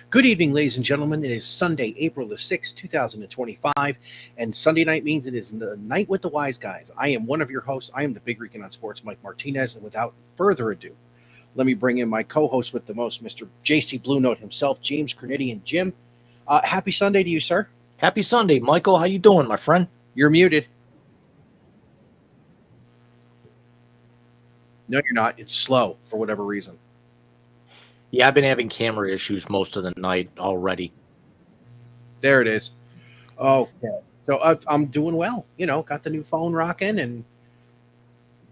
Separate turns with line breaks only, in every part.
Good evening, ladies and gentlemen. It is Sunday, April the 6th, 2025, and Sunday night means it is the night with the wise guys. I am one of your hosts. I am the Big Rican on Sports, Mike Martinez, and without further ado, let me bring in my co-host with the most, Mr. JC Blue Note himself, James Cornetti. Jim, happy Sunday to you, sir.
Happy Sunday, Michael. How you doing, my friend?
You're muted. No, you're not. It's slow for whatever reason.
Yeah, I've been having camera issues most of the night already.
There it is. Okay. So I'm doing well. You know, got the new phone rocking and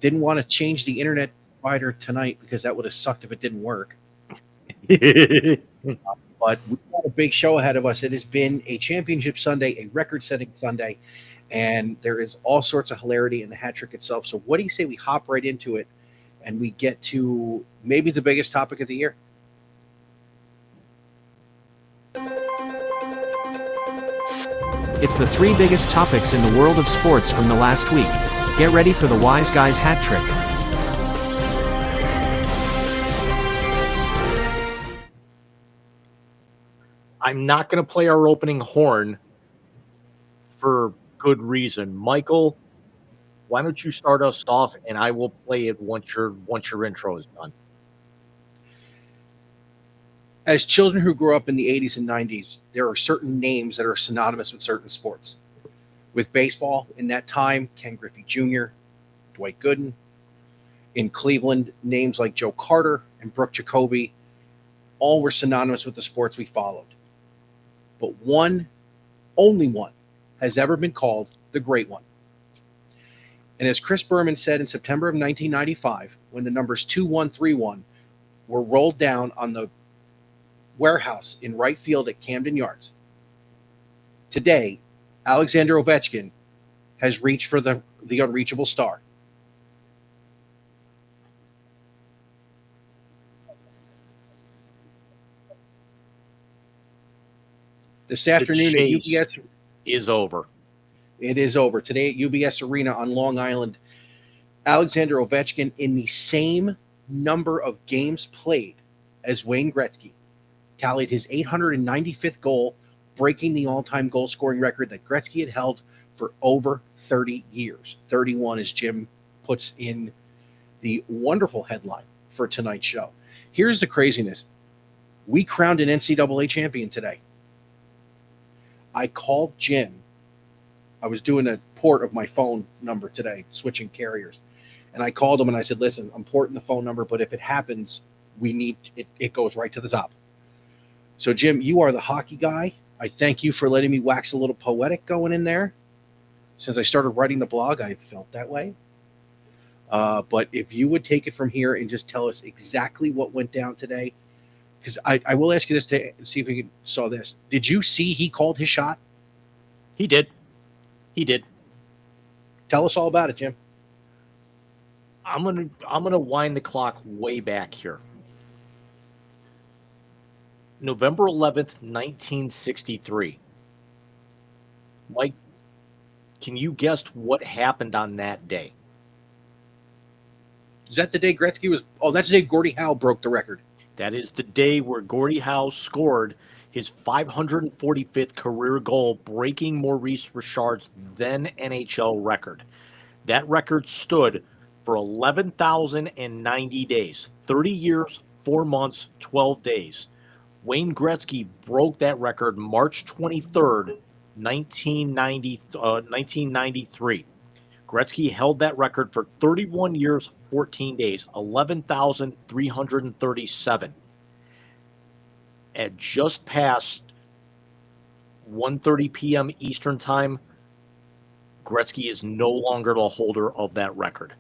didn't want to change the internet provider tonight because that would have sucked if it didn't work. But we've got a big show ahead of us. It has been a championship Sunday, a record-setting Sunday, and there is all sorts of hilarity in the hat trick itself. So what do you say we hop right into it and we get to maybe the biggest topic of the year?
It's the three biggest topics in the world of sports from the last week. Get ready for the Wise Guys hat trick.
I'm not going to play our opening horn for good reason. Michael, why don't you start us off, and I will play it once your intro is done.
As children who grew up in the 80s and 90s, there are certain names that are synonymous with certain sports. With baseball, in that time, Ken Griffey Jr., Dwight Gooden. In Cleveland, names like Joe Carter and Brooke Jacoby, all were synonymous with the sports we followed. But one, only one, has ever been called the Great One. And as Chris Berman said in September of 1995, when the numbers 2131 were rolled down on the warehouse in right field at Camden Yards, today, Alexander Ovechkin has reached for the unreachable star. This afternoon at UBS
is over.
It is over. Today at UBS Arena on Long Island, Alexander Ovechkin, in the same number of games played as Wayne Gretzky, tallied his 895th goal, breaking the all-time goal-scoring record that Gretzky had held for over 30 years. 31, as Jim puts in the wonderful headline for tonight's show. Here's the craziness. We crowned an NCAA champion today. I called Jim. I was doing a port of my phone number today, switching carriers. And I called him and I said, listen, I'm porting the phone number, but if it happens, we need it goes right to the top. So, Jim, you are the hockey guy. I thank you for letting me wax a little poetic going in there. Since I started writing the blog, I felt that way. But if you would take it from here and just tell us exactly what went down today, because I will ask you this to see if you saw this. Did you see he called his shot?
He did. He did.
Tell us all about it, Jim.
I'm gonna wind the clock way back here. November 11th, 1963. Mike, can you guess what happened on that day?
Is that the day Gretzky was? Oh, that's the day Gordie Howe broke the record.
That is the day where Gordie Howe scored his 545th career goal, breaking Maurice Richard's then NHL record. That record stood for 11,090 days, 30 years, 4 months, 12 days. Wayne Gretzky broke that record March 23rd, 1993. Gretzky held that record for 31 years, 14 days, 11,337. At just past 1:30 p.m. Eastern Time, Gretzky is no longer the holder of that record.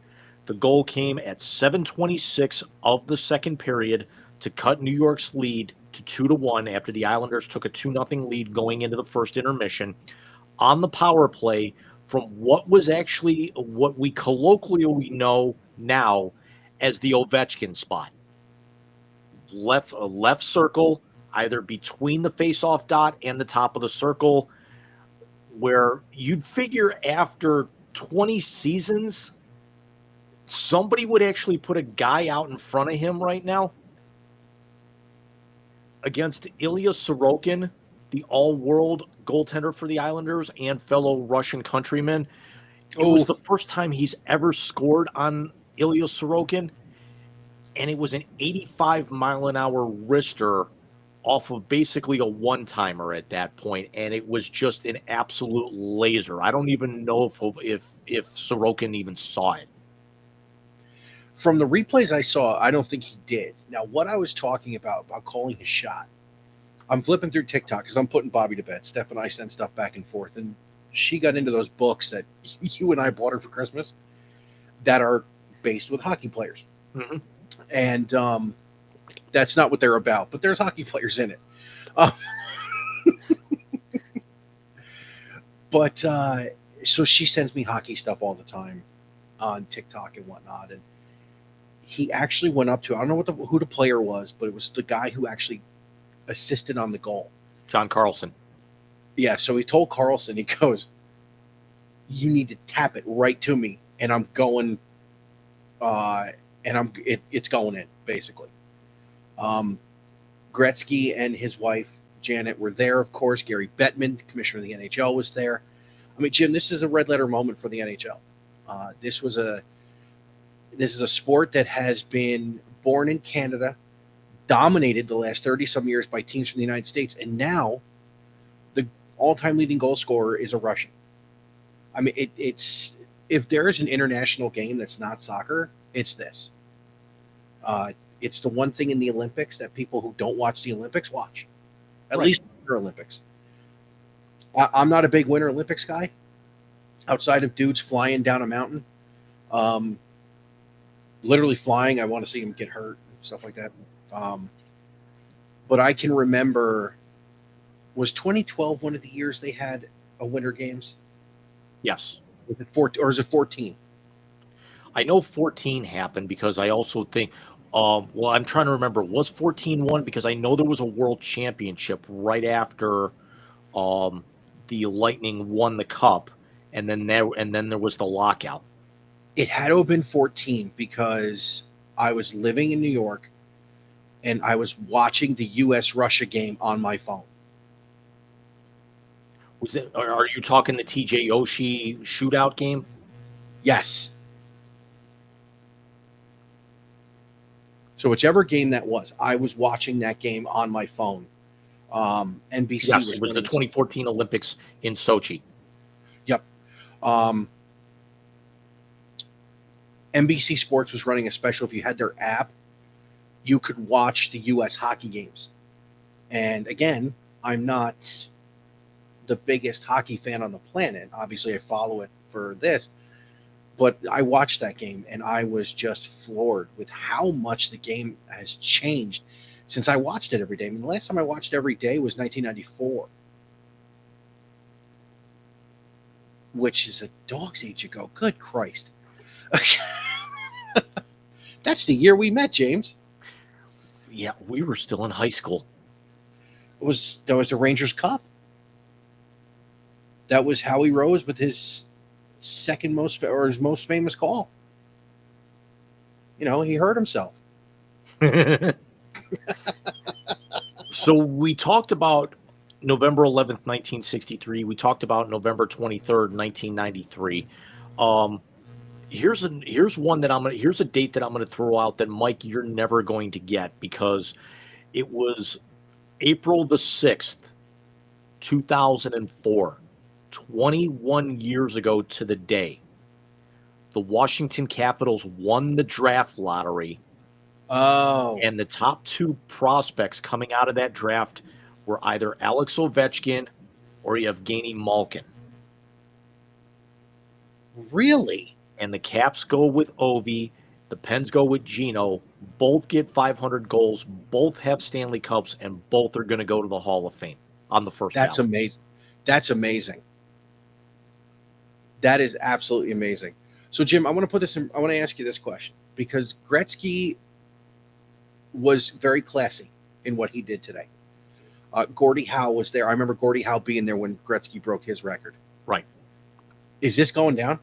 The goal came at 7:26 of the second period to cut New York's lead to 2-1 after the Islanders took a 2-0 lead going into the first intermission on the power play from what was actually what we colloquially know now as the Ovechkin spot. Left circle, either between the face-off dot and the top of the circle, where you'd figure after 20 seasons, somebody would actually put a guy out in front of him right now against Ilya Sorokin, the all-world goaltender for the Islanders and fellow Russian countryman. It was the first time he's ever scored on Ilya Sorokin, and it was an 85-mile-an-hour wrister off of basically a one-timer at that point, and it was just an absolute laser. I don't even know if Sorokin even saw it.
From the replays I saw, I don't think he did. Now, what I was talking about calling his shot, I'm flipping through TikTok because I'm putting Bobby to bed. Steph and I send stuff back and forth, and she got into those books that you and I bought her for Christmas that are based with hockey players.
Mm-hmm.
And that's not what they're about, but there's hockey players in it. But so she sends me hockey stuff all the time on TikTok and whatnot, and he actually went up to, I don't know who the player was, but it was the guy who actually assisted on the goal.
John Carlson.
Yeah, so he told Carlson, he goes, you need to tap it right to me, and I'm going, it's going in, basically. Gretzky and his wife, Janet, were there, of course. Gary Bettman, commissioner of the NHL, was there. I mean, Jim, this is a red letter moment for the NHL. This is a sport that has been born in Canada, dominated the last 30-some years by teams from the United States, and now the all-time leading goal scorer is a Russian. I mean, it's if there is an international game that's not soccer, it's this. It's the one thing in the Olympics that people who don't watch the Olympics watch, at least the Winter Olympics. I'm not a big Winter Olympics guy, outside of dudes flying down a mountain. Literally flying. I want to see them get hurt and stuff like that. But I can remember, was 2012 one of the years they had a Winter Games?
Yes.
Was it 14, or is it 14?
I know 14 happened because I also think, well, I'm trying to remember, was 14 one? Because I know there was a world championship right after the Lightning won the cup, and then there was the lockout.
It had to have been 14 because I was living in New York and I was watching the U.S.-Russia game on my phone.
Was it? Are you talking the TJ Oshie shootout game?
Yes. So whichever game that was, I was watching that game on my phone. NBC
yes, it was the 2014 Olympics in Sochi.
Yep. NBC Sports was running a special. If you had their app, you could watch the U.S. hockey games. And again, I'm not the biggest hockey fan on the planet. Obviously, I follow it for this. But I watched that game, and I was just floored with how much the game has changed since I watched it every day. I mean, the last time I watched every day was 1994, which is a dog's age ago. Good Christ. That's the year we met, James.
Yeah, we were still in high school.
That was the Rangers Cup. That was Howie Rose with his his most famous call. You know, he hurt himself.
So we talked about November 11th, 1963. We talked about November 23rd, 1993. Here's a date that I'm gonna throw out that, Mike, you're never going to get, because it was April the 6th, 2004, 21 years ago to the day, the Washington Capitals won the draft lottery,
Oh,
and the top two prospects coming out of that draft were either Alex Ovechkin or Evgeny Malkin.
really?
And the Caps go with Ovi, the Pens go with Gino. Both get 500 goals, both have Stanley Cups, and both are going to go to the Hall of Fame on the first
That's
ballot.
amazing. That's amazing. That is absolutely amazing. So, Jim, I want to put this in. I want to ask you this question because Gretzky was very classy in what he did today. Gordie Howe was there. I remember Gordie Howe being there when Gretzky broke his record.
Right.
Is this going down?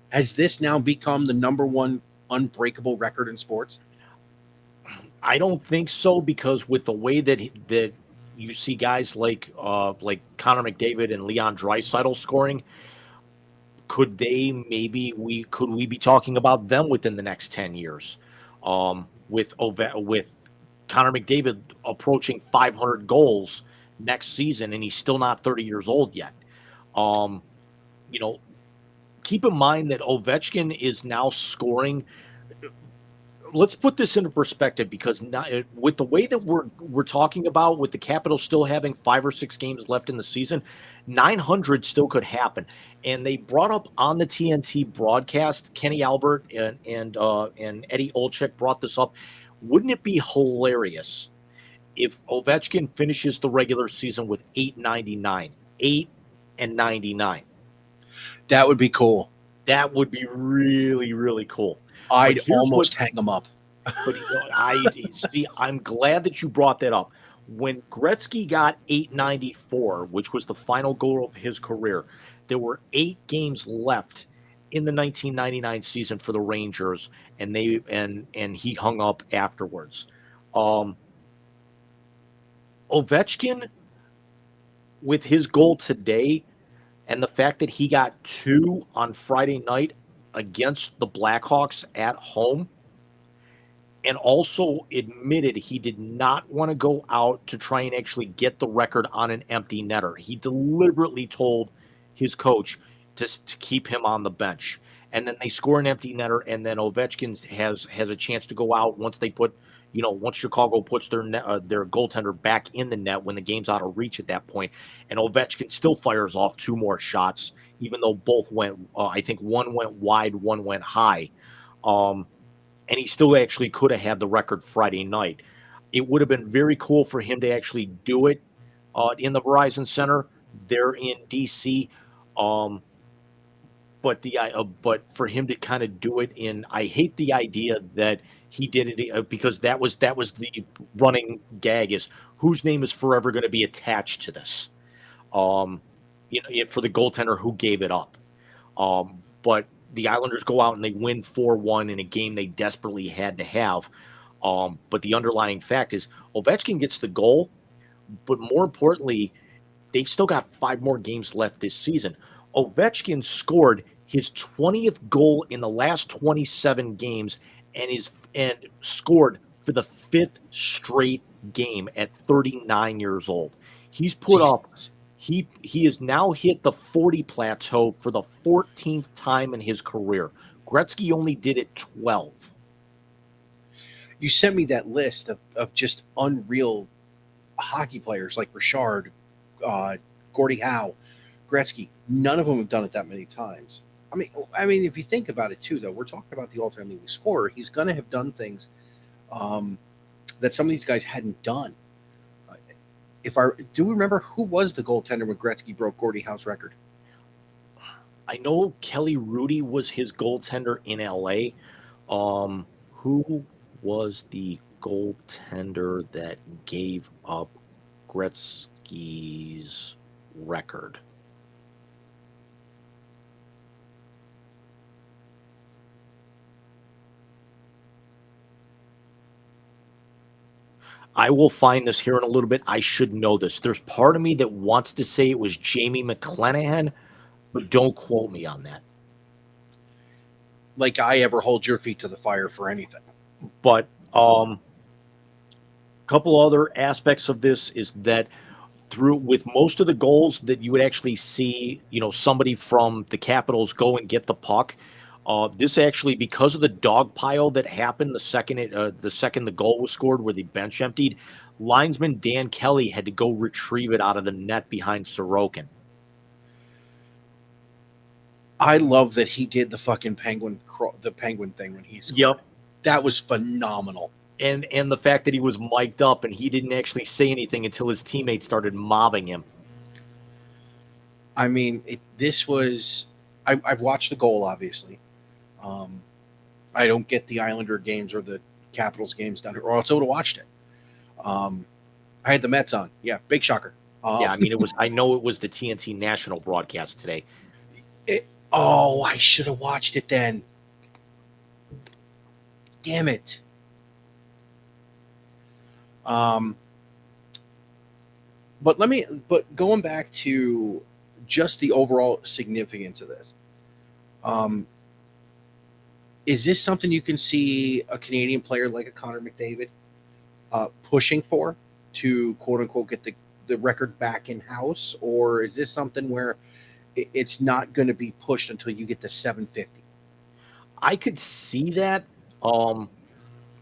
Has this now become the number one unbreakable record in sports?
I don't think so, because with the way that you see guys like Connor McDavid and Leon Draisaitl scoring, could we be talking about them within the next 10 years? With Connor McDavid approaching 500 goals next season, and he's still not 30 years old yet. Um, you know, keep in mind that Ovechkin is now scoring. Let's put this into perspective, because not, with the way that we're talking about, with the Capitals still having 5 or 6 games left in the season, 900 still could happen. And they brought up on the TNT broadcast, Kenny Albert and Eddie Olczyk brought this up. Wouldn't it be hilarious if Ovechkin finishes the regular season with 899, 8 and 99?
That would be cool.
That would be really, really cool.
I'd
here's
almost hang them up.
But I'm glad that you brought that up. When Gretzky got 894, which was the final goal of his career, there were 8 games left in the 1999 season for the Rangers, and he hung up afterwards. Ovechkin, with his goal today, and the fact that he got 2 on Friday night against the Blackhawks at home, and also admitted he did not want to go out to try and actually get the record on an empty netter. He deliberately told his coach just to keep him on the bench. And then they score an empty netter, and then Ovechkin has a chance to go out once they put, once Chicago puts their goaltender back in the net when the game's out of reach at that point. And Ovechkin still fires off 2 more shots, even though both went, I think one went wide, one went high. And he still actually could have had the record Friday night. It would have been very cool for him to actually do it in the Verizon Center there in DC. But for him to kind of do it I hate the idea that he did it because that was the running gag, is whose name is forever going to be attached to this. For the goaltender who gave it up. But the Islanders go out and they win 4-1 in a game they desperately had to have. But the underlying fact is Ovechkin gets the goal, but more importantly, they've still got 5 more games left this season. Ovechkin scored his 20th goal in the last 27 games and scored for the 5th straight game at 39 years old. He's put up. He has now hit the 40 plateau for the 14th time in his career. Gretzky only did it 12.
You sent me that list of just unreal hockey players like Richard, Gordie Howe, Gretzky. None of them have done it that many times. I mean, if you think about it too, though, we're talking about the all-time leading scorer. He's going to have done things that some of these guys hadn't done. Do we remember who was the goaltender when Gretzky broke Gordie Howe's record?
I know Kelly Rudy was his goaltender in LA. Who was the goaltender that gave up Gretzky's record? I will find this here in a little bit. I should know this. There's part of me that wants to say it was Jamie McClenaghan, but don't quote me on that.
Like I ever hold your feet to the fire for anything.
But couple other aspects of this is that with most of the goals that you would actually see, somebody from the Capitals go and get the puck. This actually, because of the dog pile that happened the second the goal was scored, where the bench emptied, linesman Dan Kelly had to go retrieve it out of the net behind Sorokin.
I love that he did the fucking penguin thing when he scored.
Yep.
That was phenomenal.
And the fact that he was mic'd up and he didn't actually say anything until his teammates started mobbing him.
I mean, this was. I've watched the goal, obviously. I don't get the Islander games or the Capitals games down here, or else I would have watched it. I had the Mets on. Yeah, big shocker.
Yeah, I mean, I know it was the TNT national broadcast today.
I should have watched it then. Damn it. But going back to just the overall significance of this, is this something you can see a Canadian player like a Connor McDavid pushing for to quote unquote get the record back in house, or is this something where it's not going to be pushed until you get to 750?
I could see that.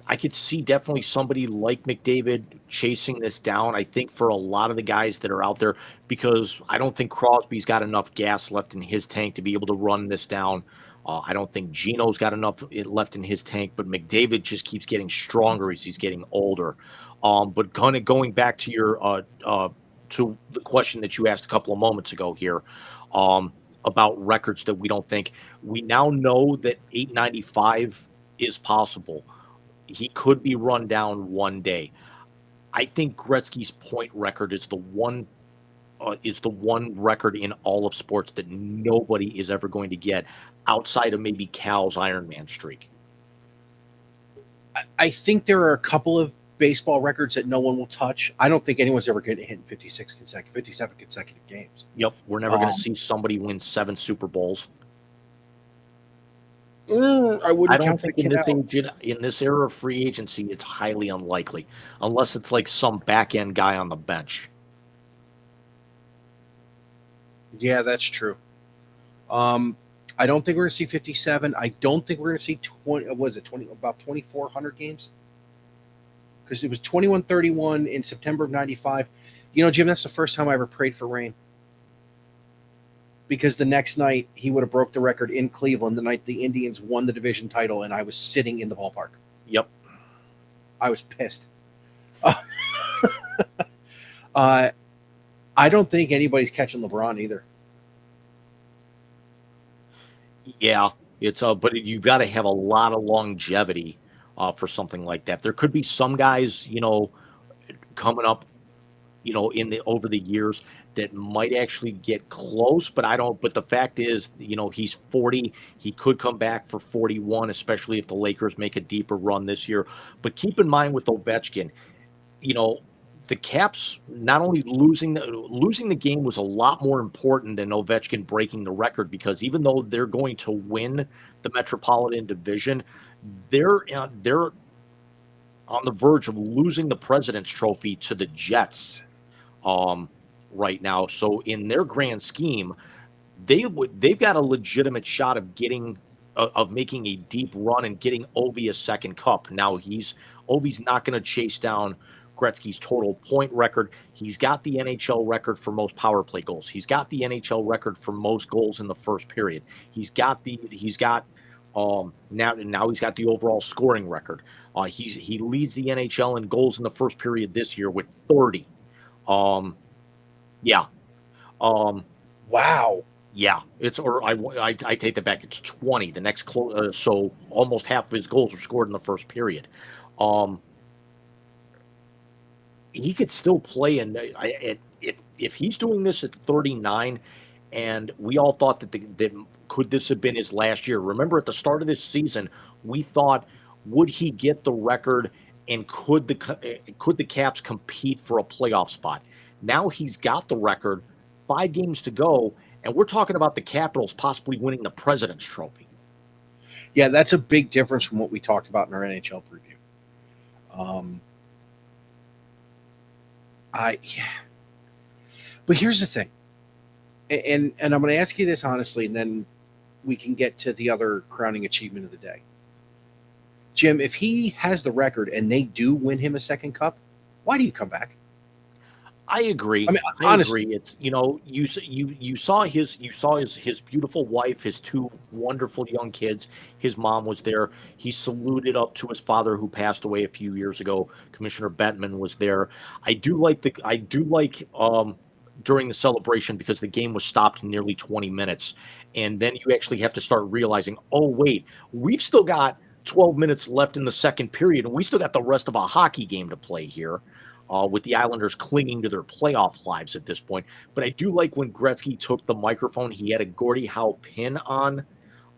I could see definitely somebody like McDavid chasing this down. I think for a lot of the guys that are out there, because I don't think Crosby's got enough gas left in his tank to be able to run this down. I don't think Gino's got enough left in his tank, but McDavid just keeps getting stronger as he's getting older. But kind of going back to your to the question that you asked a couple of moments ago here, about records that we now know that 895 is possible. He could be run down one day. I think Gretzky's point record is the one record in all of sports that nobody is ever going to get outside of maybe Cal's Ironman streak.
I think there are a couple of baseball records that no one will touch. I don't think anyone's ever going to hit 57 consecutive games.
Yep, we're never going to see somebody win 7 Super Bowls.
I
don't think in this era of free agency, it's highly unlikely, unless it's like some back end guy on the bench.
Yeah, that's true. I don't think we're going to see 57. I don't think we're going to see 20. Was it 20? About 2,400 games? Because it was 2131 in September of '95. Jim, that's the first time I ever prayed for rain. Because the next night he would have broke the record in Cleveland the night the Indians won the division title, and I was sitting in the ballpark.
Yep.
I was pissed. I don't think anybody's catching LeBron either.
Yeah, it's but you've got to have a lot of longevity for something like that. There could be some guys, coming up, over the years that might actually get close, but the fact is, he's 40. He could come back for 41, especially if the Lakers make a deeper run this year. But keep in mind with Ovechkin, the Caps not only losing the game was a lot more important than Ovechkin breaking the record, because even though they're going to win the Metropolitan Division, they're on the verge of losing the President's Trophy to the Jets right now. So in their grand scheme, they've got a legitimate shot of making a deep run and getting Ovi a second cup. Now Ovi's not going to chase down Gretzky's total point record. He's got the NHL record for most power play goals. He's got the NHL record for most goals in the first period. Now he's got the overall scoring record. He leads the NHL in goals in the first period this year with 30. Yeah.
Wow.
Yeah, I take that back. It's 20. The next so almost half of his goals were scored in the first period. He could still play, and if he's doing this at 39, and we all thought that could this have been his last year? Remember, at the start of this season, we thought, would he get the record, and could the Caps compete for a playoff spot? Now he's got the record, 5 games to go, and we're talking about the Capitals possibly winning the President's Trophy.
Yeah, that's a big difference from what we talked about in our NHL preview. 5 games to go, and we're talking about the Capitals possibly winning the President's Trophy. Yeah, that's a big difference from what we talked about in our NHL preview. 5 games to go, and we're talking about the Capitals possibly winning the President's Trophy. 5 games to go, and we're talking about the Capitals possibly winning the President's Trophy. Yeah, that's a big difference from what we talked about in our NHL preview. Yeah. But here's the thing, and I'm going to ask you this honestly, and then we can get to the other crowning achievement of the day. Jim, if he has the record and they do win him a second cup, why do you come back?
I agree.
I mean,
I
honestly,
agree. It's you saw his beautiful wife, his two wonderful young kids. His mom was there. He saluted up to his father who passed away a few years ago. Commissioner Bettman was there. I do like during the celebration because the game was stopped in nearly 20 minutes, and then you actually have to start realizing, oh wait, we've still got 12 minutes left in the second period, and we still got the rest of a hockey game to play here, with the Islanders clinging to their playoff lives at this point. But I do like when Gretzky took the microphone. He had a Gordie Howe pin
that's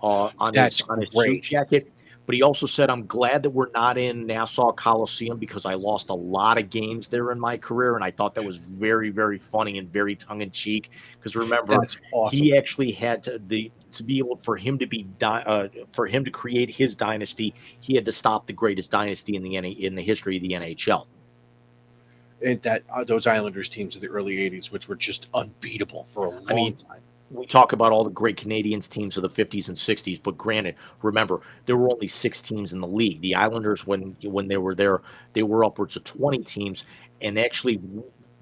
on his suit
great.
jacket. But he also said, "I'm glad that we're not in Nassau Coliseum because I lost a lot of games there in my career." And I thought that was very, very funny and very tongue in cheek. Because remember,
That's awesome.
he actually had to be able for him to for him to create his dynasty. He had to stop the greatest dynasty in the history of the NHL.
And that those Islanders teams of the early '80s, which were just unbeatable for a
I
long
mean,
time.
we talk about all the great Canadians teams of the 50s and 60s, but granted, remember, there were only 6 teams in the league. The Islanders, when they were there, they were upwards of 20 teams. And actually,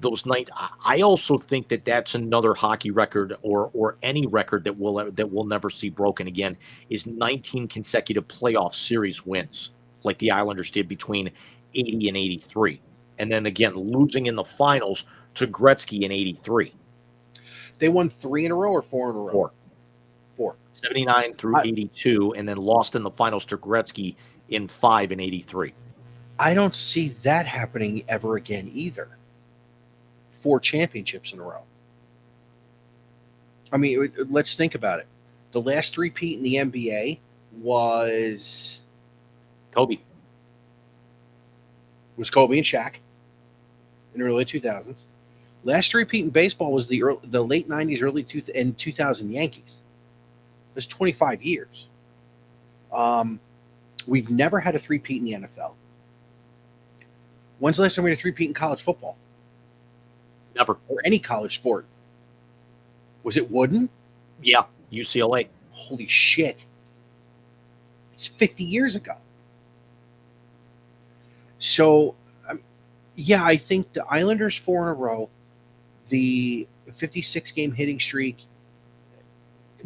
those nights, I also think that that's another hockey record, or any record that we'll never see broken again, is 19 consecutive playoff series wins, like the Islanders did between 80 and 83. And then again, losing in the finals to Gretzky in 83.
They won 3 in a row or 4 in a row.
4.
4.
79 through 82, and then lost in the finals to Gretzky in 5 and 83.
I don't see that happening ever again either. 4 championships in a row. I mean, let's think about it. The last three-peat in the NBA was
Kobe.
Kobe and Shaq in the early 2000s. Last three-peat in baseball was the late 90s, early 2000 Yankees. It was 25 years. We've never had a three-peat in the NFL. When's the last time we had a three-peat in college football?
Never.
Or any college sport? Was it Wooden?
Yeah, UCLA.
Holy shit. It's 50 years ago. So, yeah, I think the Islanders 4 in a row, the 56-game hitting streak,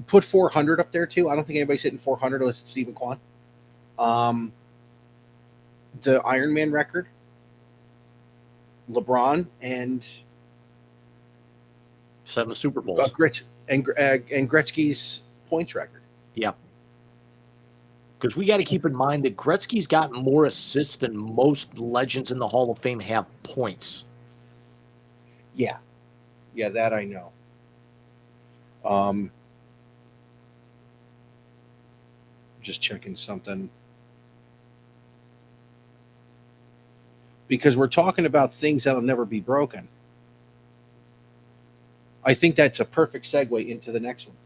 put 400 up there too. I don't think anybody's hitting 400 unless it's Stephen Kwan. The Ironman record, LeBron and
7 Super Bowls.
And Gretzky's points record.
Yeah. Because we got to keep in mind that Gretzky's gotten more assists than most legends in the Hall of Fame have points.
Yeah. Yeah, that I know. Just checking something. Because we're talking about things that'll never be broken. I think that's a perfect segue into the next one.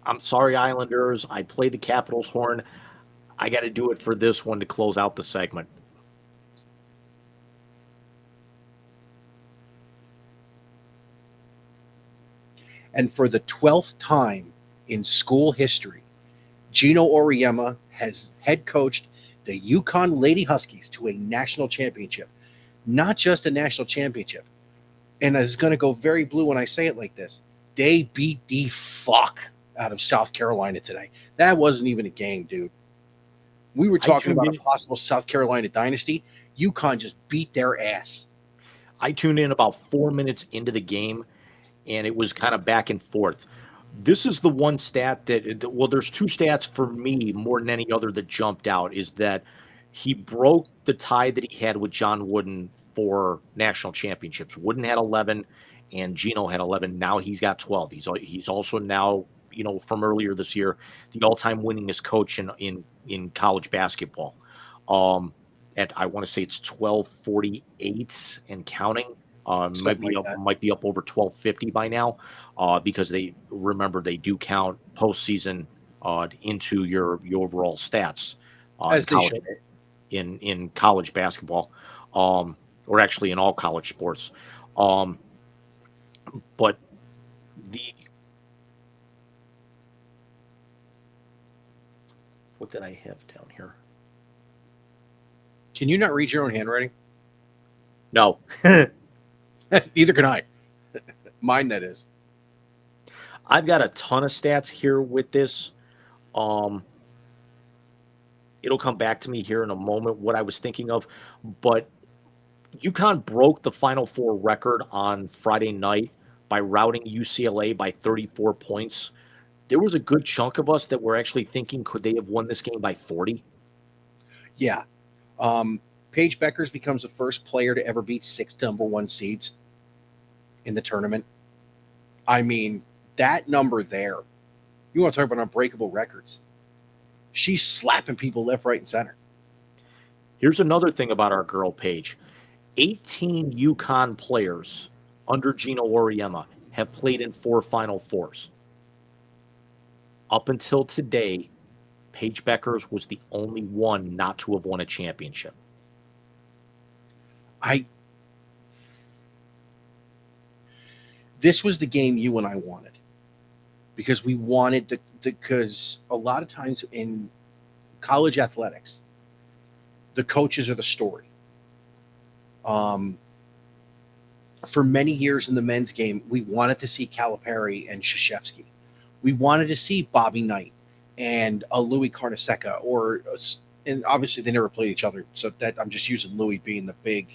I'm sorry, Islanders. I played the Capitals horn. I got to do it for this one to close out the segment.
And for the 12th time in school history, Gino Auriemma has head coached the Yukon Lady Huskies to a national championship. Not just a national championship. And it's going to go very blue when I say it like this. They beat the fuck out of South Carolina today. That wasn't even a game, dude. We were talking about a possible South Carolina dynasty. Yukon just beat their ass.
I tuned in about 4 minutes into the game, and it was kind of back and forth. This is the one stat that, well, there's 2 stats for me more than any other that jumped out, is that he broke the tie that he had with John Wooden for national championships. Wooden had 11 and Gino had 11. Now he's got 12. He's also now, from earlier this year, the all-time winningest coach in college basketball. At, I want to say it's 1248 and counting. Might be up over 1250 by now, because they do count postseason into your overall stats
As
in college basketball. or actually in all college sports. But what did I have down here?
Can you not read your own handwriting?
No.
Neither can I. Mine, that is.
I've got a ton of stats here with this. It'll come back to me here in a moment what I was thinking of, but UConn broke the Final Four record on Friday night by routing UCLA by 34 points. There was a good chunk of us that were actually thinking, could they have won this game by 40?
Yeah. Paige Beckers becomes the first player to ever beat 6 number 1 seeds in the tournament. I mean, that number there, you want to talk about unbreakable records. She's slapping people left, right, and center.
Here's another thing about our girl Paige. 18 UConn players under Gino Auriemma have played in 4 Final Fours. Up until today, Paige Beckers was the only one not to have won a championship.
This was the game you and I wanted, because we wanted because a lot of times in college athletics, the coaches are the story. For many years in the men's game, we wanted to see Calipari and Krzyzewski. We wanted to see Bobby Knight and Louis Carnesecca, and obviously they never played each other. So that I'm just using Louis being the big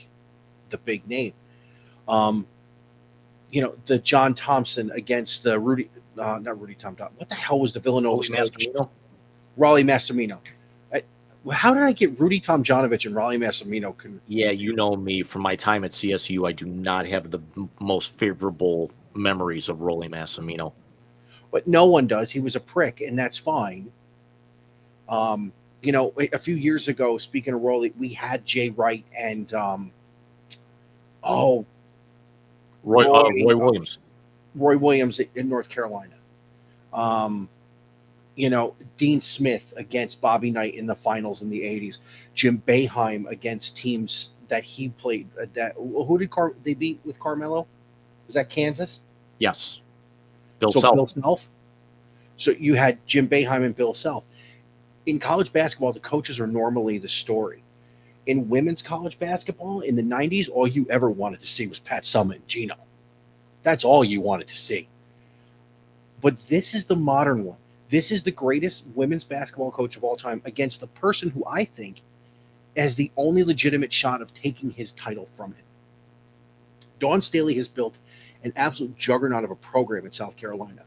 name. The John Thompson against the not Rudy Tom. What the hell was the Villanova coach? Raleigh Massimino. How did I get Rudy Tomjanovich and Raleigh Massimino?
Yeah, you know me from my time at CSU. I do not have the most favorable memories of Raleigh Massimino.
But no one does. He was a prick, and that's fine. A few years ago, speaking of Raleigh, we had Jay Wright and
Roy Williams.
Roy Williams in North Carolina. Dean Smith against Bobby Knight in the finals in the 80s. Jim Boeheim against teams that he played. Who did they beat with Carmelo? Was that Kansas?
Yes.
Bill Self. So you had Jim Boeheim and Bill Self. In college basketball, the coaches are normally the story. In women's college basketball in the 90s, all you ever wanted to see was Pat Summitt and Gino. That's all you wanted to see. But this is the modern one. This is the greatest women's basketball coach of all time against the person who I think has the only legitimate shot of taking his title from him. Dawn Staley has built an absolute juggernaut of a program in South Carolina.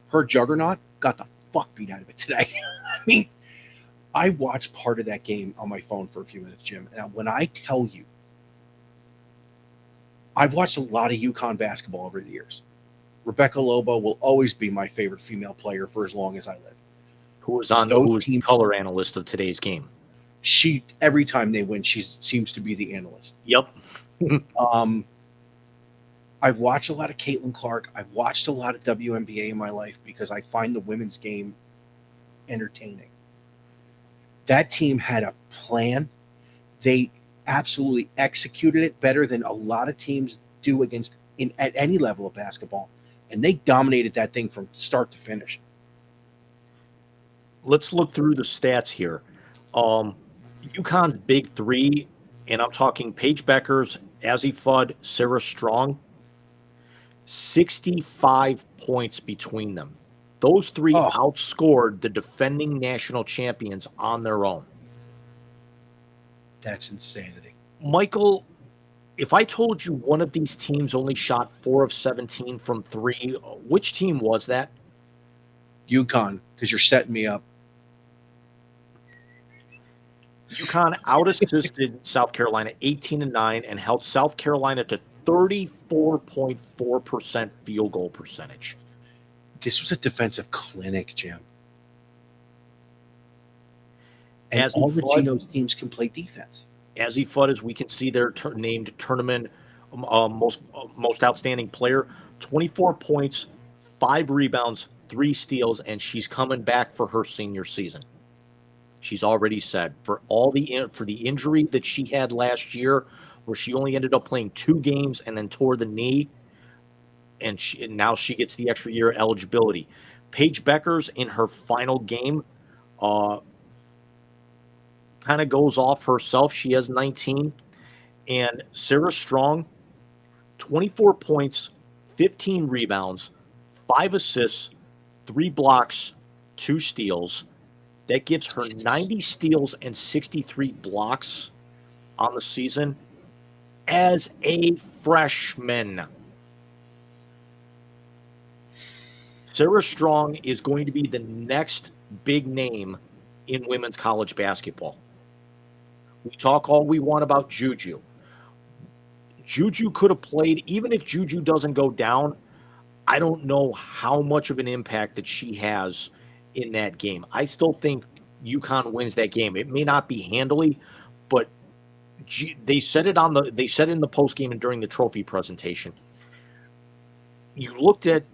Her juggernaut got the fuck beat out of it today. I mean, I watched part of that game on my phone for a few minutes, Jim. And when I tell you, I've watched a lot of UConn basketball over the years. Rebecca Lobo will always be my favorite female player for as long as I live.
Who was the color analyst of today's game?
Every time they win, she seems to be the analyst.
Yep.
I've watched a lot of Caitlin Clark. I've watched a lot of WNBA in my life because I find the women's game entertaining. That team had a plan. They absolutely executed it better than a lot of teams do at any level of basketball. And they dominated that thing from start to finish.
Let's look through the stats here. UConn's big three, and I'm talking Paige Beckers, Azzi Fudd, Sarah Strong, 65 points between them. Those three outscored the defending national champions on their own.
That's insanity.
Michael, if I told you one of these teams only shot 4 of 17 from 3, which team was that?
UConn, because you're setting me up.
UConn out-assisted South Carolina 18-9 and held South Carolina to 34.4% field goal percentage.
This was a defensive clinic, Jim. And all the Gino's teams can play defense.
Azzi Fudd, as we can see, they're named tournament most outstanding player. 24 points, 5 rebounds, 3 steals, and she's coming back for her senior season. She's already said for the injury that she had last year where she only ended up playing 2 games and then tore the knee, and now she gets the extra year eligibility. Paige Beckers in her final game kind of goes off herself. She has 19. And Sarah Strong, 24 points, 15 rebounds, 5 assists, 3 blocks, 2 steals. That gives her 90 steals and 63 blocks on the season as a freshman. Sarah Strong is going to be the next big name in women's college basketball. We talk all we want about Juju. Juju could have played, even if Juju doesn't go down, I don't know how much of an impact that she has in that game. I still think UConn wins that game. It may not be handily, but they said it in the post game and during the trophy presentation. You looked at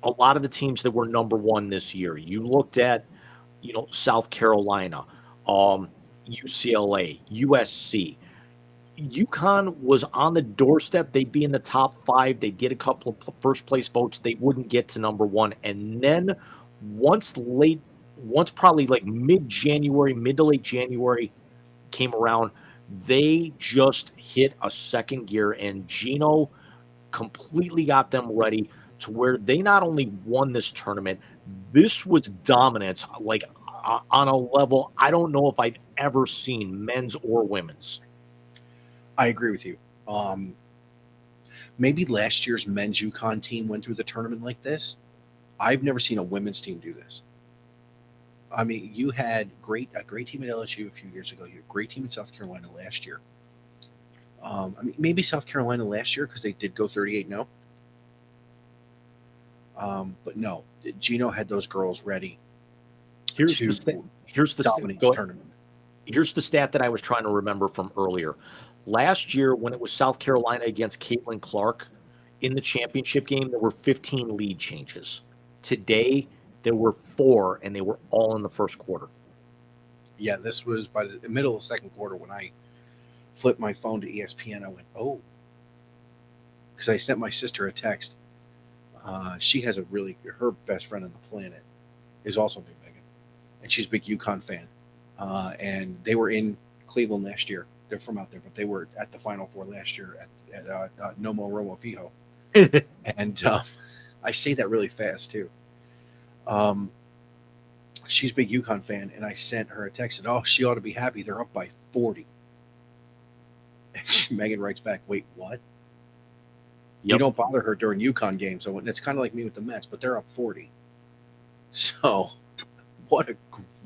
a lot of the teams that were number 1 this year. You looked at, South Carolina, UCLA, USC. UConn was on the doorstep. They'd be in the top 5. They'd get a couple of first place votes. They wouldn't get to number 1. And then once probably like mid to late January came around, they just hit a second gear, and Gino completely got them ready to where they not only won this tournament, this was dominance, like on a level I don't know if I've ever seen, men's or women's.
I agree with you. Maybe last year's men's UConn team went through the tournament like this. I've never seen a women's team do this. I mean, you had a great team at LSU a few years ago. You had a great team in South Carolina last year. Maybe South Carolina last year because they did go 38-0. But no, Gino had those girls ready.
Here's the
tournament.
Here's the stat that I was trying to remember from earlier. Last year, when it was South Carolina against Caitlin Clark in the championship game, there were 15 lead changes. Today, there were 4, and they were all in the first quarter.
Yeah, this was by the middle of the second quarter when I flipped my phone to ESPN. I went, oh, because I sent my sister a text. She has her best friend on the planet is also named Megan, and she's a big UConn fan. And they were in Cleveland last year. They're from out there, but they were at the Final Four last year at Nomo Romo Fijo. And I say that really fast too. She's a big UConn fan, and I sent her a text. Oh, she ought to be happy. They're up by 40. And Megan writes back, wait, what? Yep. You don't bother her during UConn games. So it's kind of like me with the Mets, but they're up 40. So what a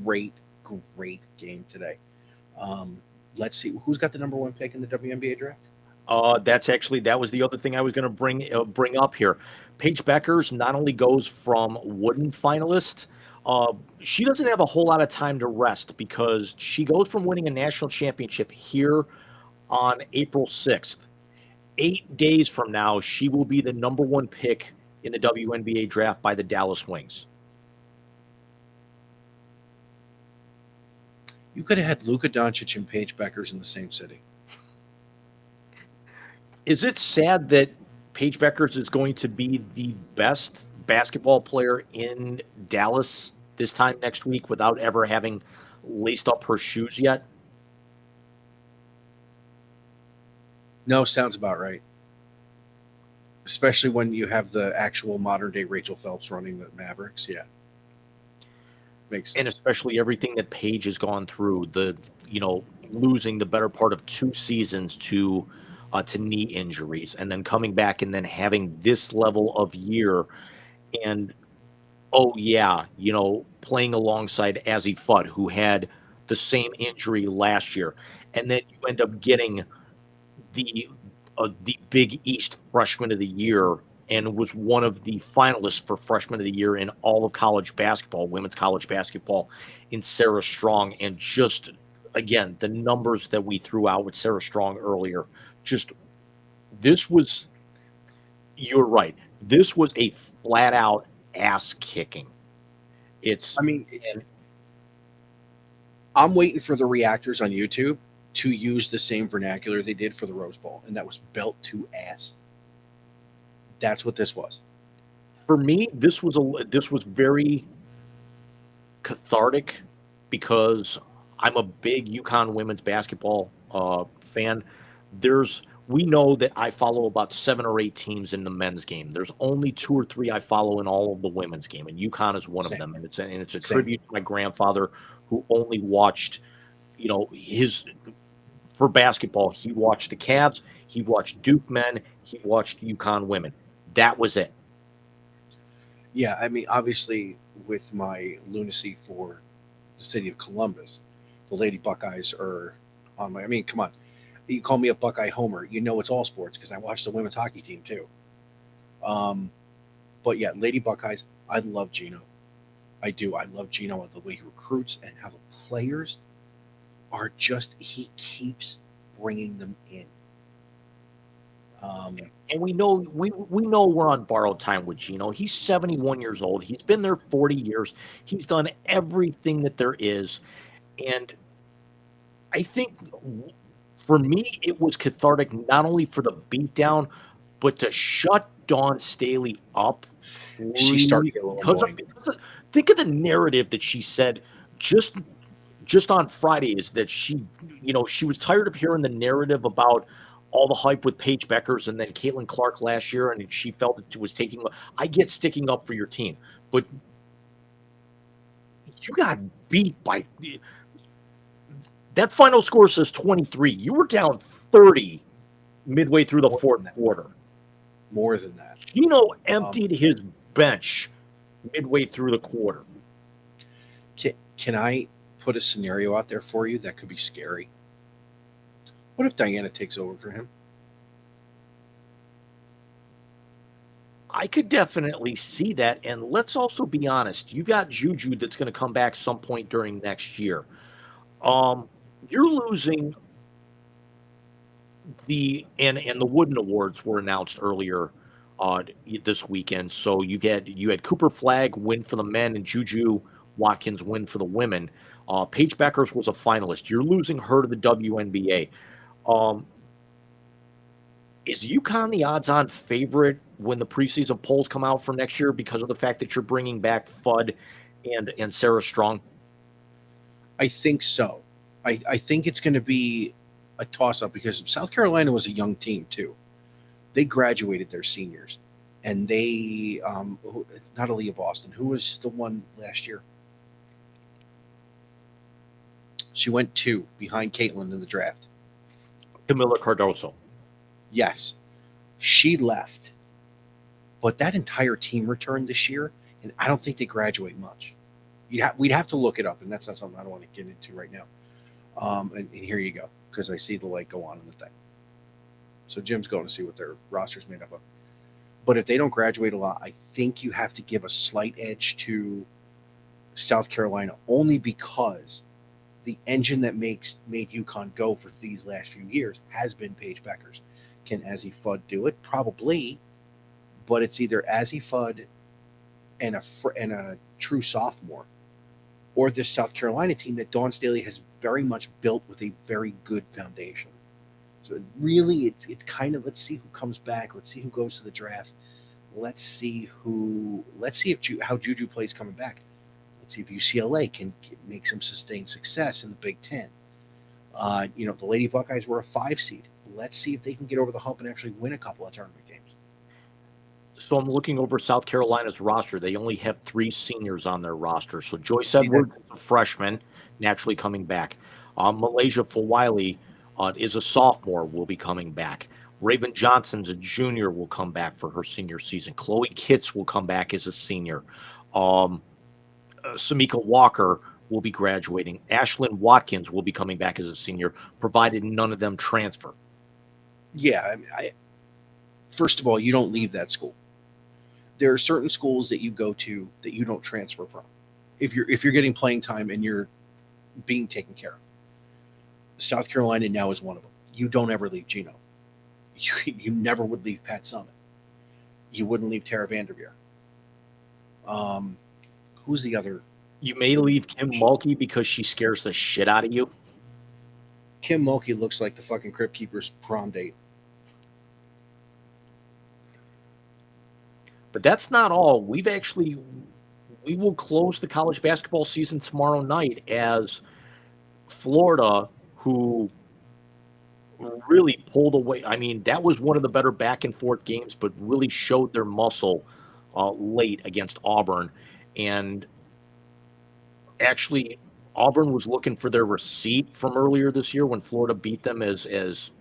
great game today. Let's see who's got the number 1 pick in the WNBA draft.
That was the other thing I was going to bring up here. Paige Beckers not only goes from Wooden finalist, she doesn't have a whole lot of time to rest because she goes from winning a national championship here on April 6th. 8 days from now, she will be the number 1 pick in the WNBA draft by the Dallas Wings.
You could have had Luka Doncic and Paige Beckers in the same city.
Is it sad that Paige Beckers is going to be the best basketball player in Dallas this time next week without ever having laced up her shoes yet?
No, sounds about right. Especially when you have the actual modern-day Rachel Phelps running the Mavericks. Yeah. Makes sense.
And especially everything that Paige has gone through, losing the better part of 2 seasons to knee injuries, and then coming back and then having this level of year, and playing alongside Azzi Fudd, who had the same injury last year, and then you end up getting the Big East Freshman of the Year, and was one of the finalists for Freshman of the Year in all of college basketball, women's college basketball, in Sarah Strong. And just, again, the numbers that we threw out with Sarah Strong earlier, you're right. This was a flat-out ass-kicking.
I'm waiting for the reactors on YouTube to use the same vernacular they did for the Rose Bowl, and that was belt to ass. That's what this was.
For me, this was very cathartic because I'm a big UConn women's basketball fan. We know that I follow about 7 or 8 teams in the men's game. There's only 2 or 3 I follow in all of the women's game, and UConn is one of
Same.
them. And it's a
Same.
tribute to my grandfather who only watched, his for basketball. He watched the Cavs, he watched Duke men, he watched UConn women. That was it.
Yeah, I mean, obviously, with my lunacy for the city of Columbus, the Lady Buckeyes are on my. I mean, come on, you call me a Buckeye homer, you know it's all sports because I watched the women's hockey team too. Um, but yeah, Lady Buckeyes, I love Gino. I do. I love Gino, the way he recruits and how the players are just. He keeps bringing them in.
And we know we're on borrowed time with Gino. He's 71 years old. He's been there 40 years. He's done everything that there is. And I think for me, it was cathartic not only for the beatdown, but to shut Dawn Staley up.
She's starting to get a little annoying.
Think of the narrative that she said just on Friday is that she was tired of hearing the narrative about all the hype with Paige Beckers and then Caitlin Clark last year, and she felt it was taking. I get sticking up for your team, but you got beat by that final score says 23. You were down 30 midway through the fourth quarter.
More than that.
Gino emptied his bench midway through the quarter.
Can I put a scenario out there for you that could be scary? What if Diana takes over for him?
I could definitely see that. And let's also be honest. You got Juju that's going to come back some point during next year. You're losing the Wooden Awards were announced earlier this weekend. So you had Cooper Flagg win for the men and Juju Watkins win for the women. Paige Beckers was a finalist. You're losing her to the WNBA. Is UConn the odds-on favorite when the preseason polls come out for next year because of the fact that you're bringing back Fudd and Sarah Strong?
I think so. I think it's going to be a toss-up because South Carolina was a young team too. They graduated their seniors, and they not Aaliyah Boston. Who was the one last year? She went 2 behind Caitlin in the draft.
Camila Cardoso.
Yes, she left, but that entire team returned this year, and I don't think they graduate much. We'd have to look it up, and that's not something I don't want to get into right now. And here you go, because I see the light go on in the thing. So Jim's going to see what their roster's made up of. But if they don't graduate a lot, I think you have to give a slight edge to South Carolina, only because the engine that made UConn go for these last few years has been Paige Beckers. Can Azzy Fudd do it? Probably, but it's either Azzy Fudd and a true sophomore, or this South Carolina team that Dawn Staley has very much built with a very good foundation. So really, it's kind of, let's see who comes back. Let's see who goes to the draft. Let's see how Juju plays coming back. Let's see if UCLA can make some sustained success in the Big Ten. The Lady Buckeyes were a 5 seed. Let's see if they can get over the hump and actually win a couple of tournament games.
So I'm looking over South Carolina's roster. They only have 3 seniors on their roster. So Joyce Edwards is a freshman, naturally coming back. Malaysia Fulwiley is a sophomore, will be coming back. Raven Johnson's a junior, will come back for her senior season. Chloe Kitts will come back as a senior. Samika Walker will be graduating. Ashlyn Watkins will be coming back as a senior, provided none of them transfer.
Yeah, first of all, you don't leave that school. There are certain schools that you go to that you don't transfer from. If you're getting playing time and you're being taken care of. South Carolina now is one of them. You don't ever leave Gino. You never would leave Pat Summitt. You wouldn't leave Tara Vanderveer. Who's the other?
You may leave Kim Mulkey because she scares the shit out of you.
Kim Mulkey looks like the fucking Crypt Keeper's prom date.
But that's not all. We will close the college basketball season tomorrow night as Florida, who really pulled away. I mean, that was one of the better back and forth games, but really showed their muscle late against Auburn. And actually, Auburn was looking for their receipt from earlier this year when Florida beat them as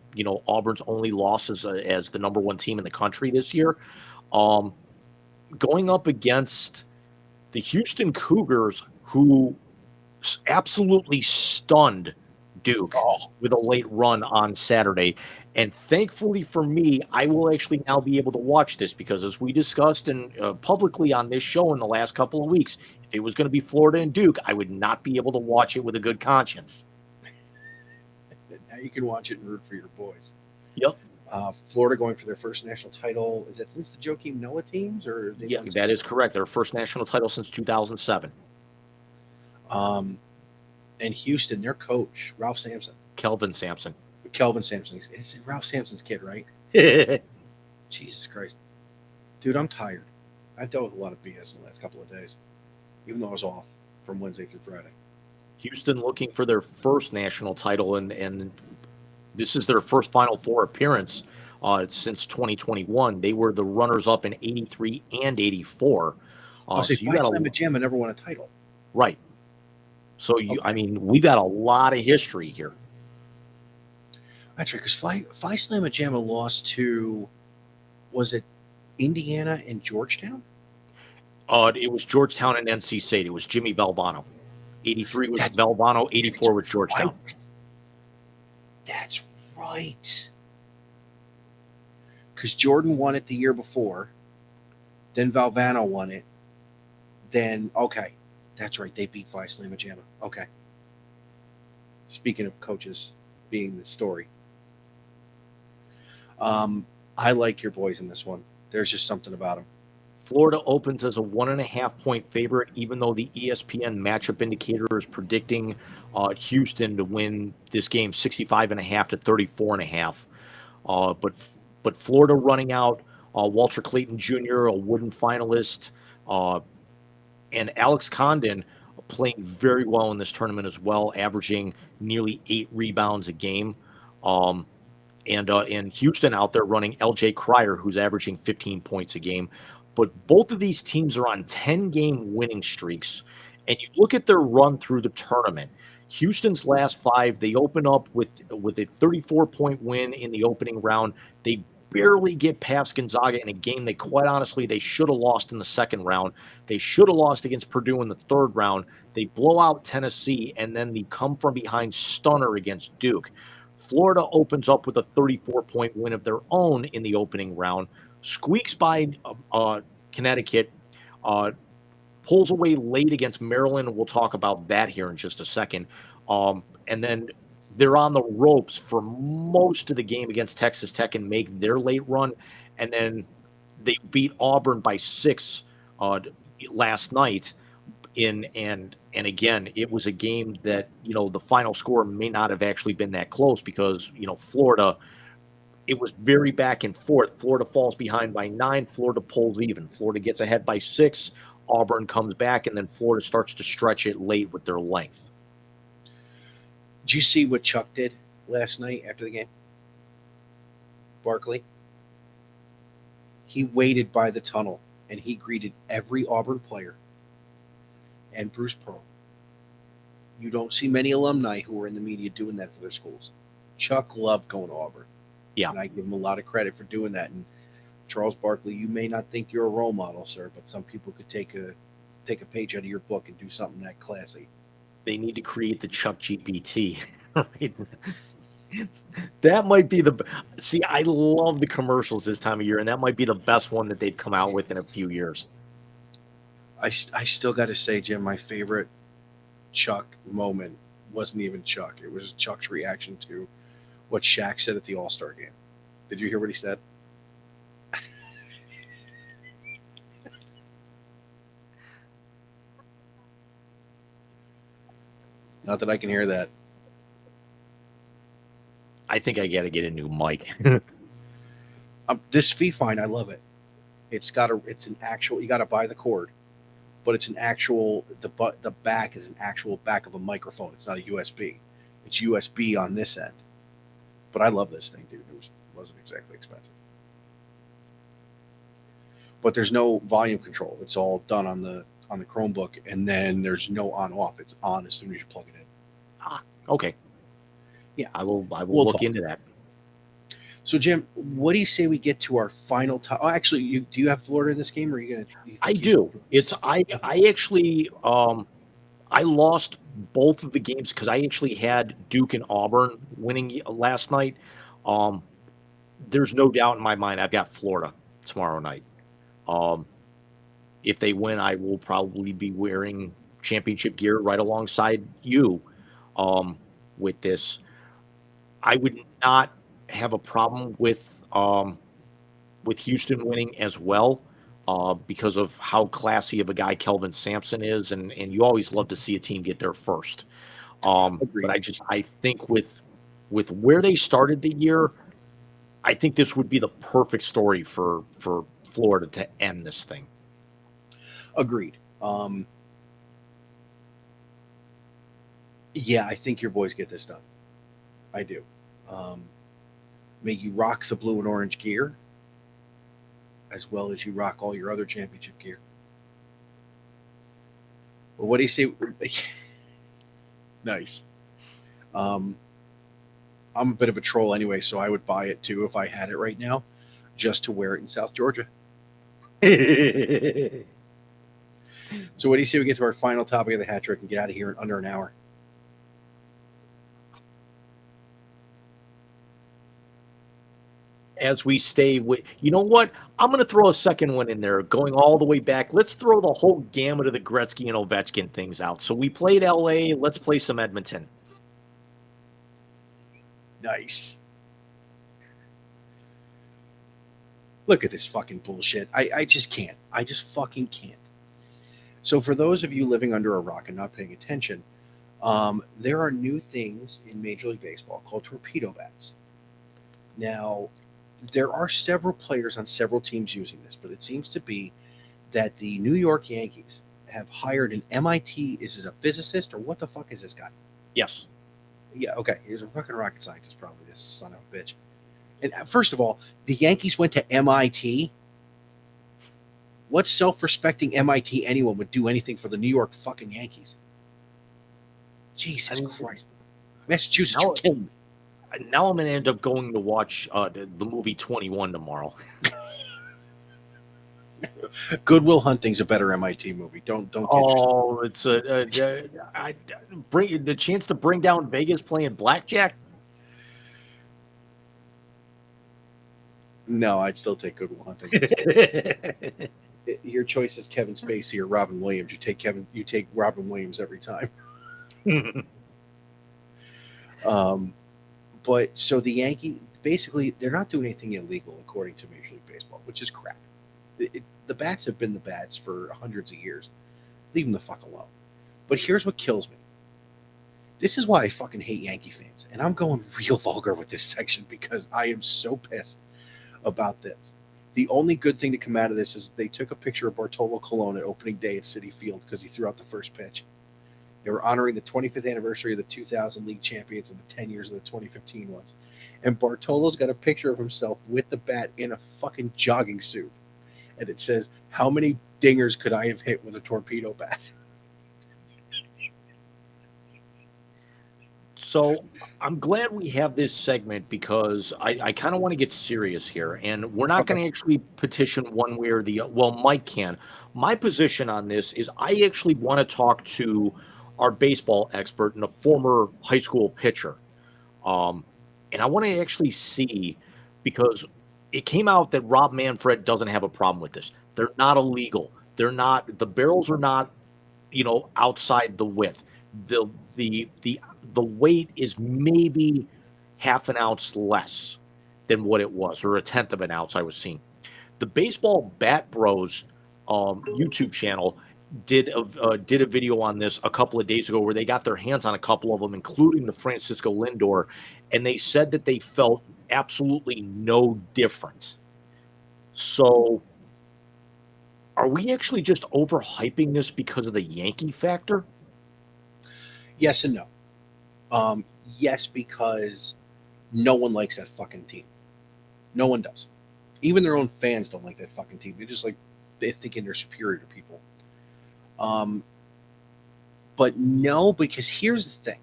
Auburn's only loss as the number one team in the country this year. Going up against the Houston Cougars, who absolutely stunned Duke with a late run on Saturday. And thankfully for me, I will actually now be able to watch this because, as we discussed publicly on this show in the last couple of weeks, if it was going to be Florida and Duke, I would not be able to watch it with a good conscience.
Now you can watch it and root for your boys.
Yep.
Florida going for their first national title. Is that since the Joakim Noah teams? Or
Yeah, that is correct. Their first national title since 2007.
And Houston, their coach, Ralph Sampson.
Kelvin Sampson.
It's Ralph Sampson's kid, right?
Yeah.
Jesus Christ. Dude, I'm tired. I've dealt with a lot of BS in the last couple of days, even though I was off from Wednesday through Friday.
Houston looking for their first national title, and this is their first Final Four appearance since 2021. They were the runners-up in 83 and 84.
So you got Slam Jam and never won a title.
Right. So, we got a lot of history here.
That's right, because Phi Slamma Jamma lost to, was it Indiana and Georgetown?
It was Georgetown and NC State. It was Jimmy Valvano. 83 was Valvano, 84 was Georgetown.
Right. That's right. Because Jordan won it the year before, then Valvano won it, then, okay, that's right, they beat Phi Slamma Jamma. Okay. Speaking of coaches being the story. I like your boys in this one. There's just something about them.
Florida opens as a 1.5-point favorite, even though the ESPN matchup indicator is predicting Houston to win this game 65.5 to 34.5. But Florida running out Walter Clayton Jr., a Wooden finalist, and Alex Condon playing very well in this tournament as well, averaging nearly 8 rebounds a game. And Houston out there running LJ Cryer, who's averaging 15 points a game. But both of these teams are on 10-game winning streaks. And you look at their run through the tournament. Houston's last 5, they open up with a 34-point win in the opening round. They barely get past Gonzaga in a game they, quite honestly, they should have lost in the second round. They should have lost against Purdue in the third round. They blow out Tennessee, and then the come-from-behind stunner against Duke. Florida opens up with a 34-point win of their own in the opening round, squeaks by Connecticut, pulls away late against Maryland. We'll talk about that here in just a second. And then they're on the ropes for most of the game against Texas Tech and make their late run. And then they beat Auburn by 6 last night. And again, it was a game that, the final score may not have actually been that close because, Florida, it was very back and forth. Florida falls behind by 9. Florida pulls even. Florida gets ahead by 6. Auburn comes back, and then Florida starts to stretch it late with their length.
Did you see what Chuck did last night after the game? Barkley? He waited by the tunnel, and he greeted every Auburn player and Bruce Pearl. You don't see many alumni who are in the media doing that for their schools. Chuck loved going to Auburn.
Yeah.
And I give him a lot of credit for doing that. And Charles Barkley, you may not think you're a role model, sir, but some people could take a page out of your book and do something that classy.
They need to create the Chuck GPT. Right? That might be see, I love the commercials this time of year, and that might be the best one that they've come out with in a few years.
I still got to say, Jim, my favorite Chuck moment wasn't even Chuck. It was Chuck's reaction to what Shaq said at the All-Star game. Did you hear what he said? Not that I can hear that.
I think I got to get a new mic.
This fee fine, I love it. It's an actual. You got to buy the cord, but it's an actual. The back is an actual back of a microphone. It's not a USB. It's USB on this end. But I love this thing, dude. Wasn't exactly expensive. But there's no volume control. It's all done on the Chromebook, and then there's no on off. It's on as soon as you plug it in.
Okay.
Yeah,
I will
we'll
look
talk
into that.
So, Jim, what do you say we get to our final time? Oh, actually, do you have Florida in this game, or are you gonna?
I do. I actually I lost both of the games because I actually had Duke and Auburn winning last night. There's no doubt in my mind I've got Florida tomorrow night. If they win, I will probably be wearing championship gear right alongside you with this. I would not have a problem with Houston winning as well because of how classy of a guy Kelvin Sampson is, and you always love to see a team get there first. But I think with where they started the year, I think this would be the perfect story for Florida to end this thing.
Agreed. Yeah, I think your boys get this done. I do. May you rock the blue and orange gear, as well as you rock all your other championship gear. Well, what do you say? Nice. I'm a bit of a troll anyway, so I would buy it too if I had it right now, just to wear it in South Georgia. So what do you say we get to our final topic of the hat trick and get out of here in under an hour?
As we stay with, you know what? I'm going to throw a second one in there, going all the way back. Let's throw the whole gamut of the Gretzky and Ovechkin things out. So we played LA. Let's play some Edmonton.
Nice. Look at this fucking bullshit. I just can't. I just fucking can't. So for those of you living under a rock and not paying attention, there are new things in Major League Baseball called torpedo bats. Now, there are several players on several teams using this, but it seems to be that the New York Yankees have hired an MIT. Is it a physicist or what the fuck is this guy?
Yes.
Yeah, okay. He's a fucking rocket scientist, probably, this son of a bitch. And first of all, the Yankees went to MIT. What self-respecting MIT anyone would do anything for the New York fucking Yankees? Jesus Christ. Massachusetts, you're killing me.
Now I'm going to end up going to watch the movie 21 tomorrow.
Good Will Hunting's a better MIT movie. Don't.
Oh, it's bring the chance to bring down Vegas playing blackjack.
No, I'd still take Good Will Hunting. Your choice is Kevin Spacey or Robin Williams. You take Robin Williams every time. But so the Yankee, basically, they're not doing anything illegal according to Major League Baseball, which is crap. The bats have been the bats for hundreds of years. Leave them the fuck alone. But here's what kills me. This is why I fucking hate Yankee fans. And I'm going real vulgar with this section because I am so pissed about this. The only good thing to come out of this is they took a picture of Bartolo Colon at opening day at Citi Field because he threw out the first pitch. They were honoring the 25th anniversary of the 2000 league champions and the 10 years of the 2015 ones. And Bartolo's got a picture of himself with the bat in a fucking jogging suit. And it says, how many dingers could I have hit with a torpedo bat?
So I'm glad we have this segment because I kind of want to get serious here. And we're not going to actually petition one way or the other. Well, Mike can. My position on this is I actually want to talk to our baseball expert and a former high school pitcher. And I want to actually see, because it came out that Rob Manfred doesn't have a problem with this. They're not illegal. They're not, the barrels are not, outside the width. The weight is maybe half an ounce less than what it was, or a tenth of an ounce I was seeing. The Baseball Bat Bros YouTube channel did a video on this a couple of days ago where they got their hands on a couple of them, including the Francisco Lindor, and they said that they felt absolutely no difference. So, are we actually just overhyping this because of the Yankee factor?
Yes and no. Yes, because no one likes that fucking team. No one does. Even their own fans don't like that fucking team. They're thinking they're superior to people. But no, because here's the thing.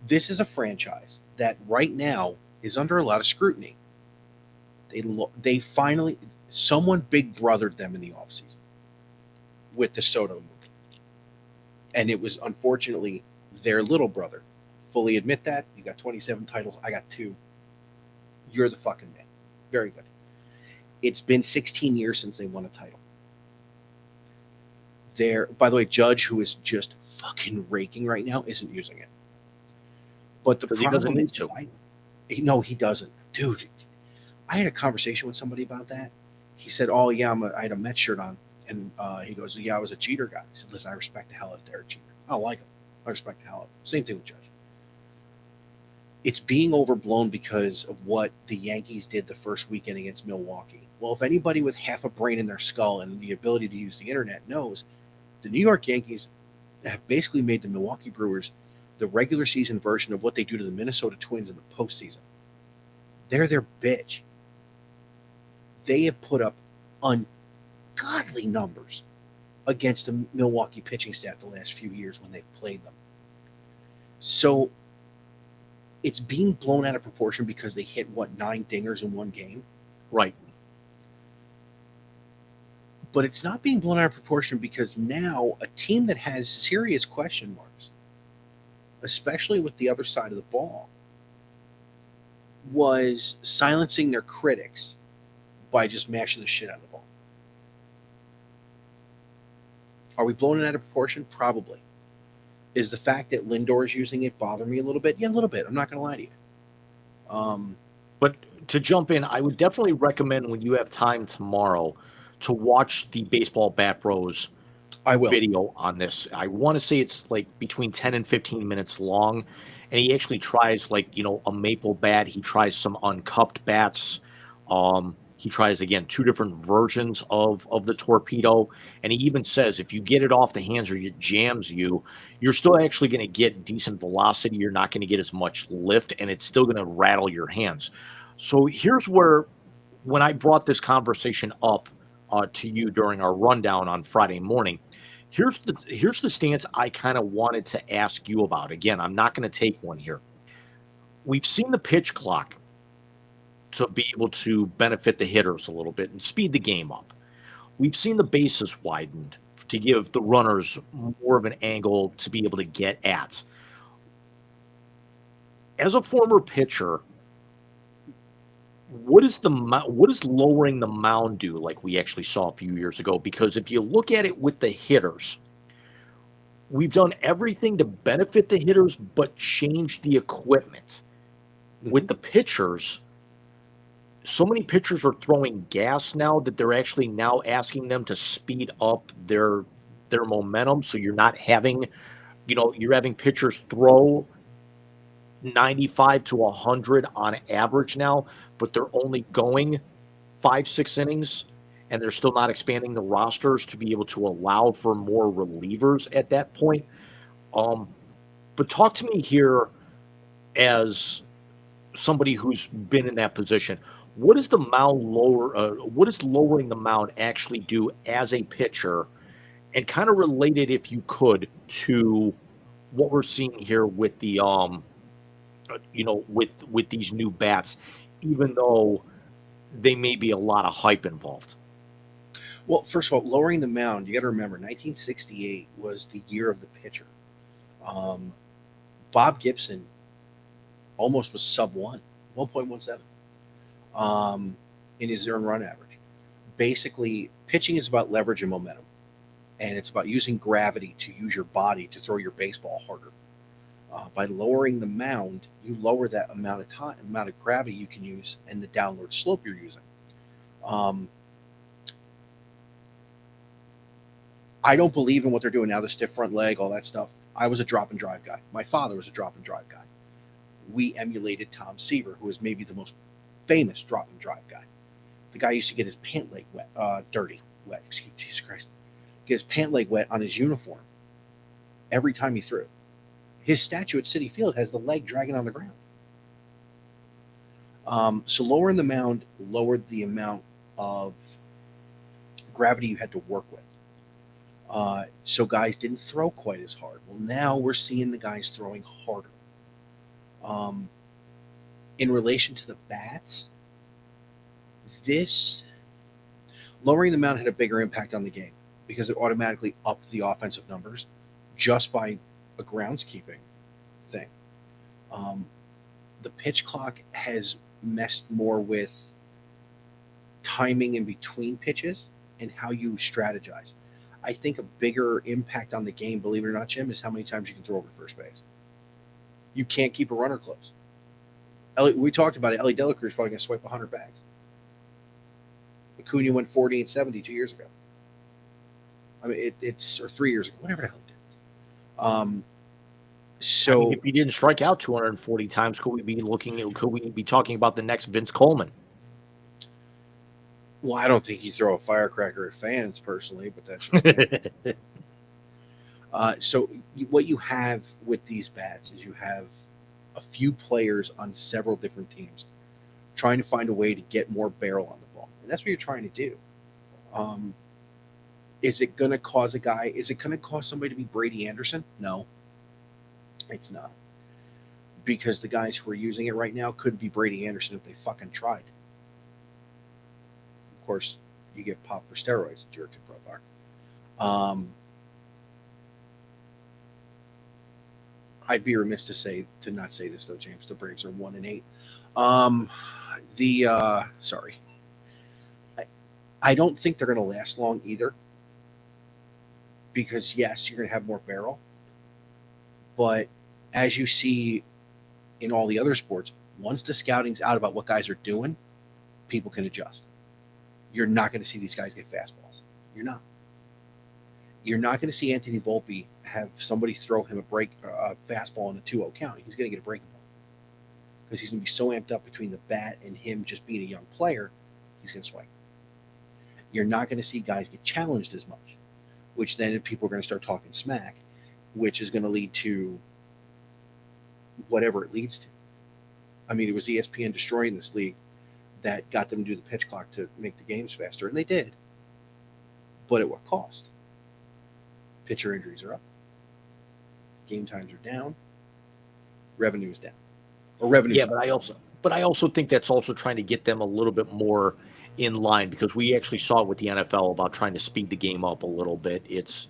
This is a franchise that right now is under a lot of scrutiny. They finally, someone big brothered them in the offseason with the Soto movie. And it was unfortunately their little brother. Fully admit that. You got 27 titles. I got 2. You're the fucking man. Very good. It's been 16 years since they won a title. By the way, Judge, who is just fucking raking right now, isn't using it. But the problem
he doesn't need
to. No, he doesn't. Dude, I had a conversation with somebody about that. He said, oh, yeah, I had a Mets shirt on. And he goes, yeah, I was a cheater guy. I said, listen, I respect the hell out of Derek Jeter. I don't like him. I respect the hell out of him. Same thing with Judge. It's being overblown because of what the Yankees did the first weekend against Milwaukee. Well, if anybody with half a brain in their skull and the ability to use the internet knows, the New York Yankees have basically made the Milwaukee Brewers the regular season version of what they do to the Minnesota Twins in the postseason. They're their bitch. They have put up ungodly numbers against the Milwaukee pitching staff the last few years when they've played them. So it's being blown out of proportion because they hit, 9 dingers in one game?
Right.
But it's not being blown out of proportion because now a team that has serious question marks, especially with the other side of the ball, was silencing their critics by just mashing the shit out of the ball. Are we blowing it out of proportion? Probably. Is the fact that Lindor is using it bother me a little bit? Yeah, a little bit. I'm not going to lie to you.
But to jump in, I would definitely recommend when you have time tomorrow to watch the Baseball Bat Bros video on this. I want to say it's like between 10 and 15 minutes long. And he actually tries a maple bat. He tries some uncupped bats. He tries, again, 2 different versions of the torpedo. And he even says if you get it off the hands or it jams you, you're still actually going to get decent velocity. You're not going to get as much lift, and it's still going to rattle your hands. So here's where, when I brought this conversation up to you during our rundown on Friday morning, here's the stance I kind of wanted to ask you about. Again, I'm not going to take one here. We've seen the pitch clock to be able to benefit the hitters a little bit and speed the game up. We've seen the bases widened to give the runners more of an angle to be able to get at. As a former pitcher, what does lowering the mound do, like we actually saw a few years ago? Because if you look at it with the hitters, we've done everything to benefit the hitters but change the equipment. Mm-hmm. With the pitchers, so many pitchers are throwing gas now that they're actually now asking them to speed up their momentum. So you're not having, you're having pitchers throw 95 to 100 on average now, but they're only going 5-6 innings, and they're still not expanding the rosters to be able to allow for more relievers at that point. But talk to me here as somebody who's been in that position. What does what does lowering the mound actually do as a pitcher, and kind of relate it, if you could, to what we're seeing here with the with these new bats, even though they may be a lot of hype involved?
Well, first of all, lowering the mound, you got to remember 1968 was the year of the pitcher. Bob Gibson almost was sub 1.17 in his earned run average. Basically, pitching is about leverage and momentum, and it's about using gravity to use your body to throw your baseball harder. By lowering the mound, you lower that amount of gravity you can use and the downward slope you're using. I don't believe in what they're doing now, the stiff front leg, all that stuff. I was a drop and drive guy. My father was a drop and drive guy. We emulated Tom Seaver, who is maybe the most famous drop and drive guy. The guy used to get his pant leg wet, Jesus Christ. Get his pant leg wet on his uniform every time he threw. His statue at Citi Field has the leg dragging on the ground. So lowering the mound lowered the amount of gravity you had to work with. So guys didn't throw quite as hard. Well, now we're seeing the guys throwing harder. In relation to the bats, this lowering the mound had a bigger impact on the game because it automatically upped the offensive numbers just by a groundskeeping thing. The pitch clock has messed more with timing in between pitches and how you strategize. I think a bigger impact on the game, believe it or not, Jim, is how many times you can throw over first base. You can't keep a runner close. We talked about it. Ellie Delacruz is probably going to swipe 100 bags. Acuna went 40 and 70 2 years ago. I mean, it's or 3 years ago, whatever the hell it did. So,
I mean, if he didn't strike out 240 times, could we be talking about the next Vince Coleman?
Well, I don't think he'd throw a firecracker at fans personally, but that's just so what you have with these bats is you have a few players on several different teams trying to find a way to get more barrel on the ball, and that's what you're trying to do. Is it going to cause is it going to cause somebody to be Brady Anderson? No, it's not. Because the guys who are using it right now could be Brady Anderson if they fucking tried. Of course, you get popped for steroids, jerks and profile. I'd be remiss to not say this though, James. The Braves are 1-8. Sorry. I don't think they're going to last long either. Because yes, you're going to have more barrel, but as you see in all the other sports, once the scouting's out about what guys are doing, people can adjust. You're not going to see these guys get fastballs. You're not. You're not going to see Anthony Volpe have somebody throw him a fastball in a 2-0 count. He's going to get a breaking ball because he's going to be so amped up between the bat and him just being a young player, he's going to swing. You're not going to see guys get challenged as much, which then people are going to start talking smack, which is going to lead to whatever it leads to. I mean, it was ESPN destroying this league that got them to do the pitch clock to make the games faster, and they did. But at what cost? Pitcher injuries are up. Game times are down. Revenue is down. Or revenue.
Yeah, but I also think that's also trying to get them a little bit more in line, because we actually saw it with the NFL about trying to speed the game up a little bit. It's,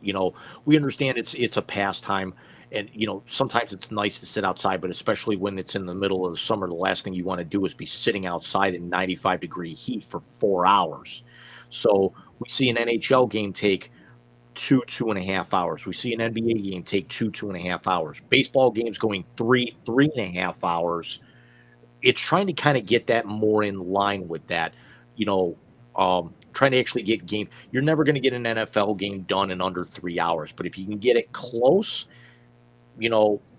we understand it's a pastime, and sometimes it's nice to sit outside, but especially when it's in the middle of the summer, the last thing you want to do is be sitting outside in 95-degree heat for 4 hours. So we see an NHL game take 2.5 hours. We see an NBA game take 2.5 hours. Baseball games going 3.5 hours. It's trying to kind of get that more in line with that, trying to actually get game. You're never going to get an NFL game done in under 3 hours, but if you can get it close,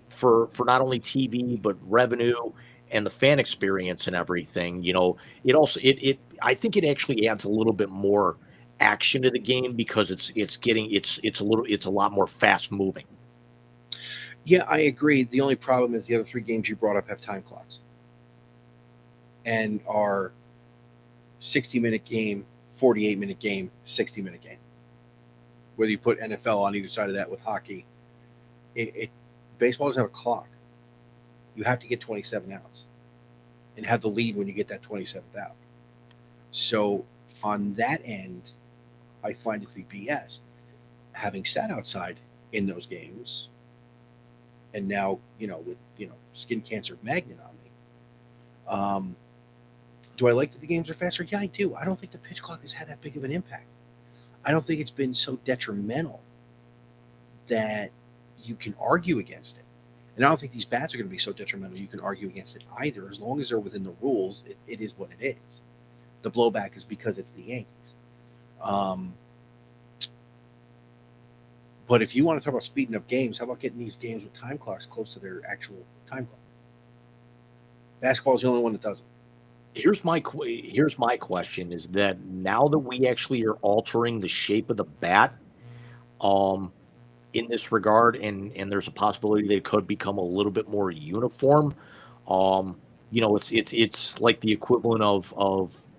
for not only TV but revenue and the fan experience and everything, I think it actually adds a little bit more action to the game, because it's a lot more fast moving.
Yeah, I agree. The only problem is the other three games you brought up have time clocks and are 60-minute game, 48-minute game, 60-minute game. Whether you put NFL on either side of that with hockey, baseball doesn't have a clock. You have to get 27 outs and have the lead when you get that 27th out. So on that end, I find it to be BS. Having sat outside in those games, and now with skin cancer magnet on me, do I like that the games are faster? Yeah, I do. I don't think the pitch clock has had that big of an impact. I don't think it's been so detrimental that you can argue against it. And I don't think these bats are going to be so detrimental you can argue against it either. As long as they're within the rules, it is what it is. The blowback is because it's the Yankees. But if you want to talk about speeding up games, how about getting these games with time clocks close to their actual time clock? Basketball is the only one that doesn't.
Here's my question: is that now that we actually are altering the shape of the bat, um, in this regard, and there's a possibility that it could become a little bit more uniform. Um, it's like the equivalent of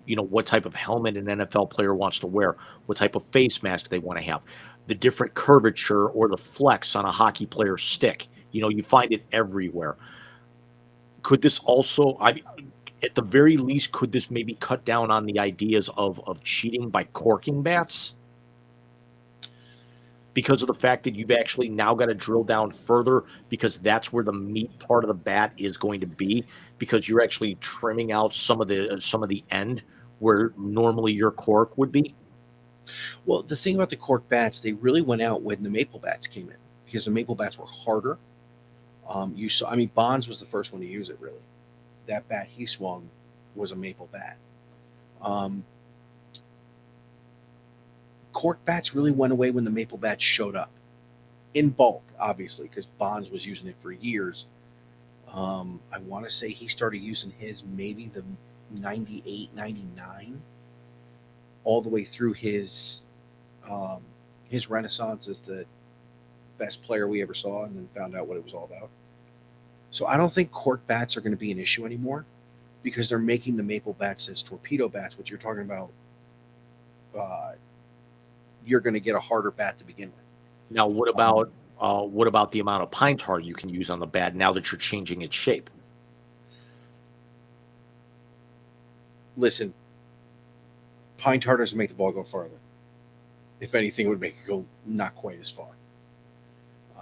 what type of helmet an NFL player wants to wear, what type of face mask they want to have, the different curvature or the flex on a hockey player's stick. You find it everywhere. Could this also, at the very least, could this maybe cut down on the ideas of cheating by corking bats? Because of the fact that you've actually now got to drill down further, because that's where the meat part of the bat is going to be, because you're actually trimming out some of the end where normally your cork would be.
Well, the thing about the cork bats, they really went out when the maple bats came in because the maple bats were harder. You saw, I mean, Bonds was the first one to use it. Really, that bat he swung was a maple bat. Um, Cork bats really went away when the maple bats showed up in bulk, obviously, because Bonds was using it for years. I want to say he started using his maybe the 98, 99, all the way through um, his renaissance as the best player we ever saw, and then found out what it was all about. So I don't think cork bats are going to be an issue anymore because they're making the maple bats as torpedo bats, which you're talking about. Uh, you're going to get a harder bat to begin with.
Now, what about the amount of pine tar you can use on the bat now that you're changing its shape?
Listen, pine tar doesn't make the ball go farther. If anything, it would make it go not quite as far.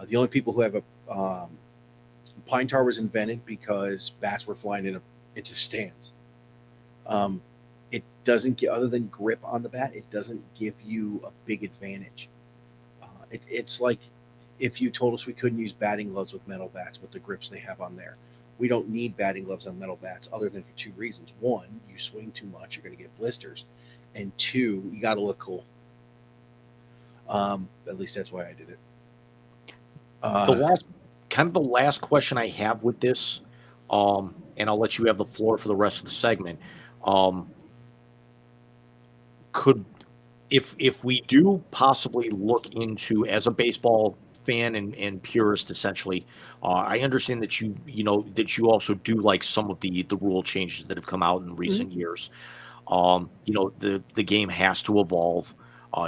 The only people who have a pine tar was invented because bats were flying into stands. Um, it doesn't get, other than grip on the bat, it doesn't give you a big advantage. It's like if you told us we couldn't use batting gloves with metal bats with the grips they have on there. We don't need batting gloves on metal bats other than for two reasons. One, you swing too much, you're going to get blisters. And two, you got to look cool. At least that's why I did it.
The last the last question I have with this, and I'll let you have the floor for the rest of the segment. Um, could if we do possibly look into, as a baseball fan and purist essentially, I understand that you also do like some of the rule changes that have come out in
Mhm.
recent years. The game has to evolve.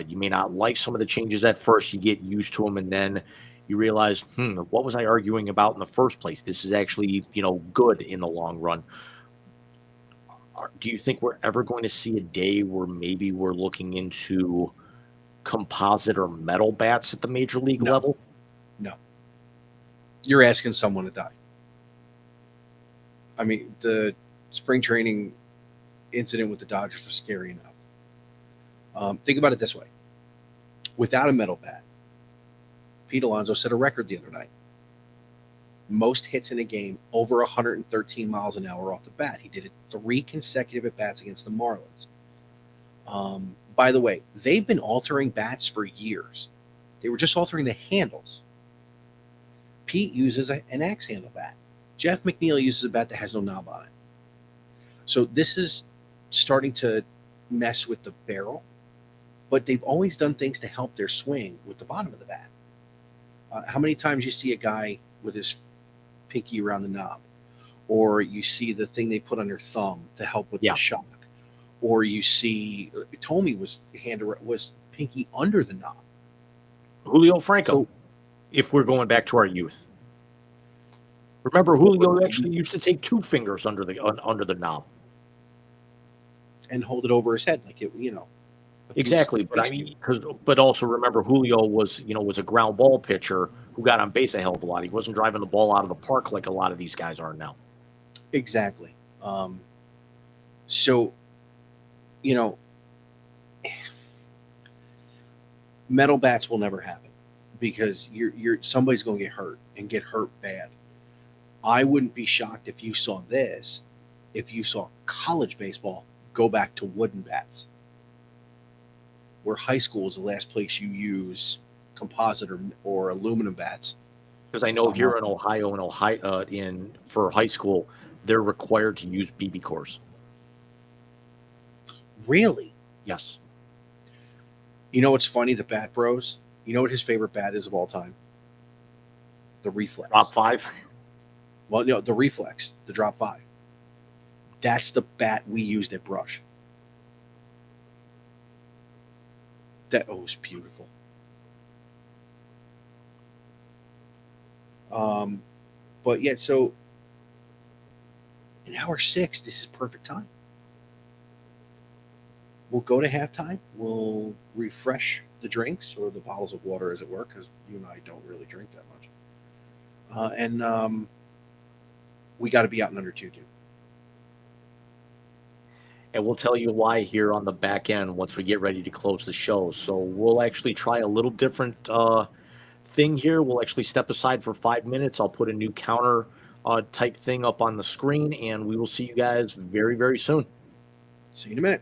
You may not like some of the changes at first. You get used to them, and then you realize, what was I arguing about in the first place? This is actually, good in the long run. Do you think we're ever going to see a day where maybe we're looking into composite or metal bats at the major league
No,
level?
no. You're asking someone to die. I mean, the spring training incident with the Dodgers was scary enough. Think about it this way: without a metal bat, Pete Alonso set a record the other night. Most hits in a game over 113 miles an hour off the bat. He did it 3 consecutive at bats against the Marlins. By the way, they've been altering bats for years. They were just altering the handles. Pete uses an axe handle bat. Jeff McNeil uses a bat that has no knob on it. So this is starting to mess with the barrel, but they've always done things to help their swing with the bottom of the bat. How many times you see a guy with his pinky around the knob, or you see the thing they put on their thumb to help with
Yeah.
the shock, or you see Tommy was pinky under the knob.
Julio Franco,
So
if we're going back to our youth. Remember, Julio actually used to take two fingers under the knob.
and hold it over his head like
Exactly, but I mean, but also remember, Julio was a ground ball pitcher who got on base a hell of a lot. He wasn't driving the ball out of the park like a lot of these guys are now.
exactly. So you know, metal bats will never happen because you're somebody's going to get hurt and get hurt bad. I wouldn't be shocked if you saw this, if you saw college baseball go back to wooden bats, where high school is the last place you use composite or aluminum bats.
Because I know here in Ohio, for high school, they're required to use BB cores.
Really?
Yes.
You know what's funny? The Bat Bros. You know what his favorite bat is of all time? The Reflex.
Drop 5.
Well, no, the Reflex, the Drop 5. That's the bat we used at Brush. That was beautiful. But yet, so in hour 6, this is perfect time. We'll go to halftime. We'll refresh the drinks or the bottles of water, as it were, because you and I don't really drink that much. And we got to be out in under 2, dude.
And we'll tell you why here on the back end once we get ready to close the show. So we'll actually try a little different thing here. We'll actually step aside for 5 minutes. I'll put a new counter type thing up on the screen, and we will see you guys very, very soon.
See you in a minute.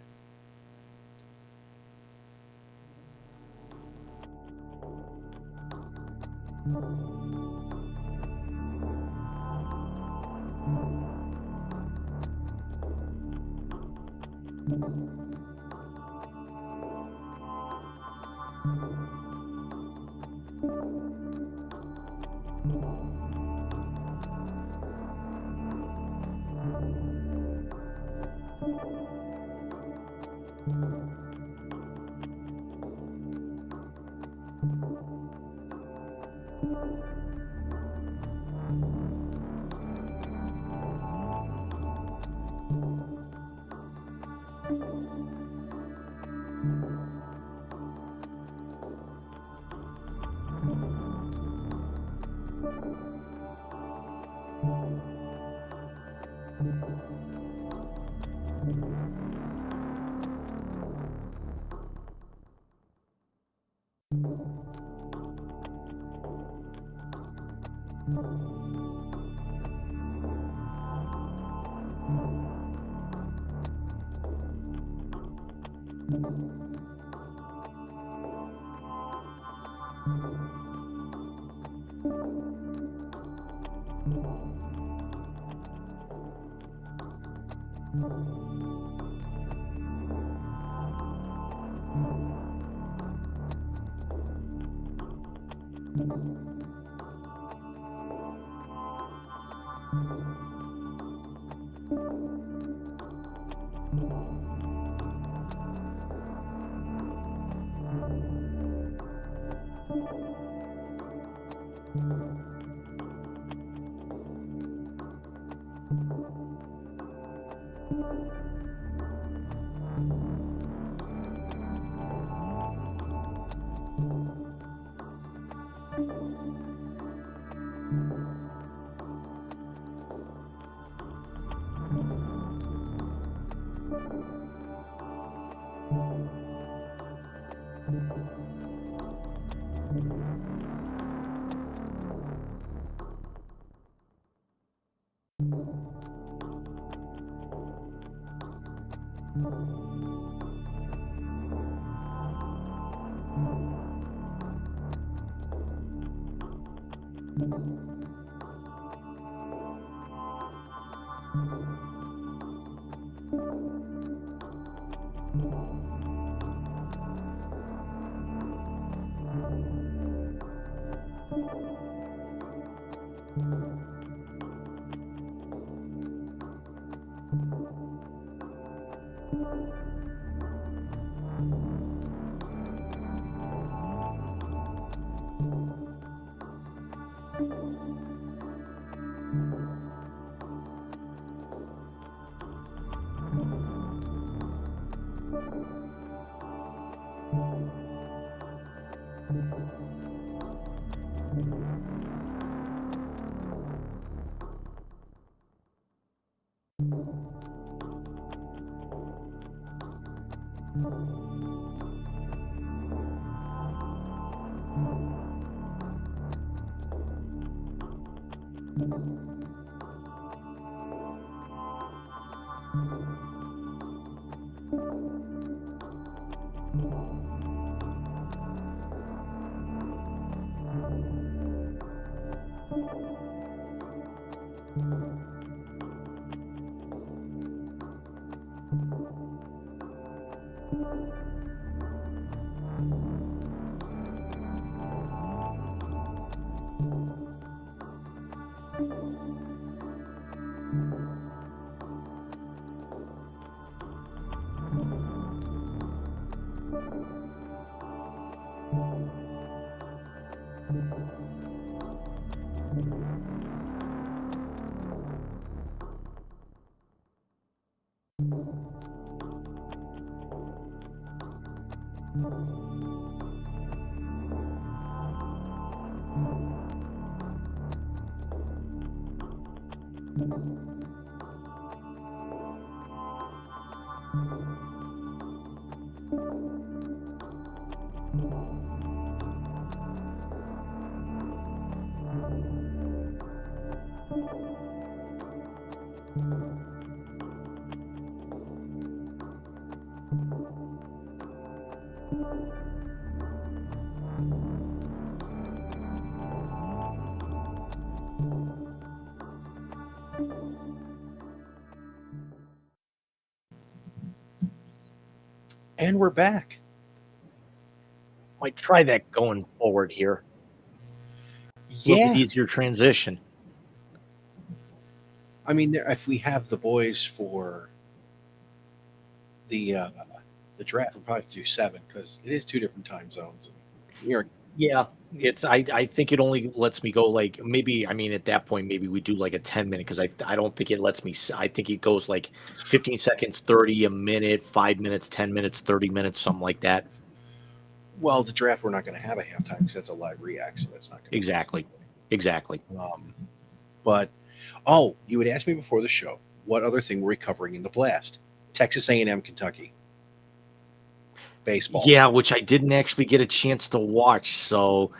And we're back.
Might try that going forward here. A little
Yeah.
bit easier transition.
I mean, if we have the boys for the draft, we'll probably have to do 7 because it is 2 different time zones. And New York.
Yeah, it's I think it only lets me go like maybe I mean at that point maybe we do like a 10-minute because I don't think it lets me I think it goes like 15 seconds, 30, a minute, 5 minutes, 10 minutes, 30 minutes, something like that.
Well, the draft we're not going to have a halftime because that's a live react, so that's not going to
Exactly.
But you had asked me before the show what other thing were we covering in the blast? Texas A&M, Kentucky baseball.
Yeah, which I didn't actually get a chance to watch. So,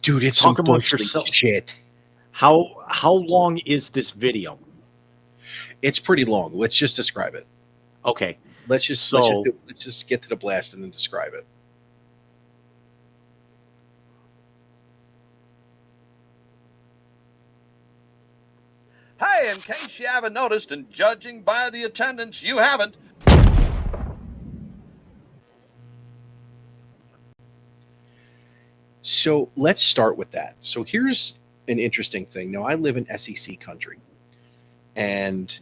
Dude, it's
talk
some
amongst
bush league
yourself.
shit.
How long is this video?
It's pretty long. Let's just describe it.
Okay.
Let's just get to the blast and then describe it.
Hey, in case you haven't noticed, and judging by the attendance, you haven't.
So let's start with that. So here's an interesting thing. Now, I live in SEC country, and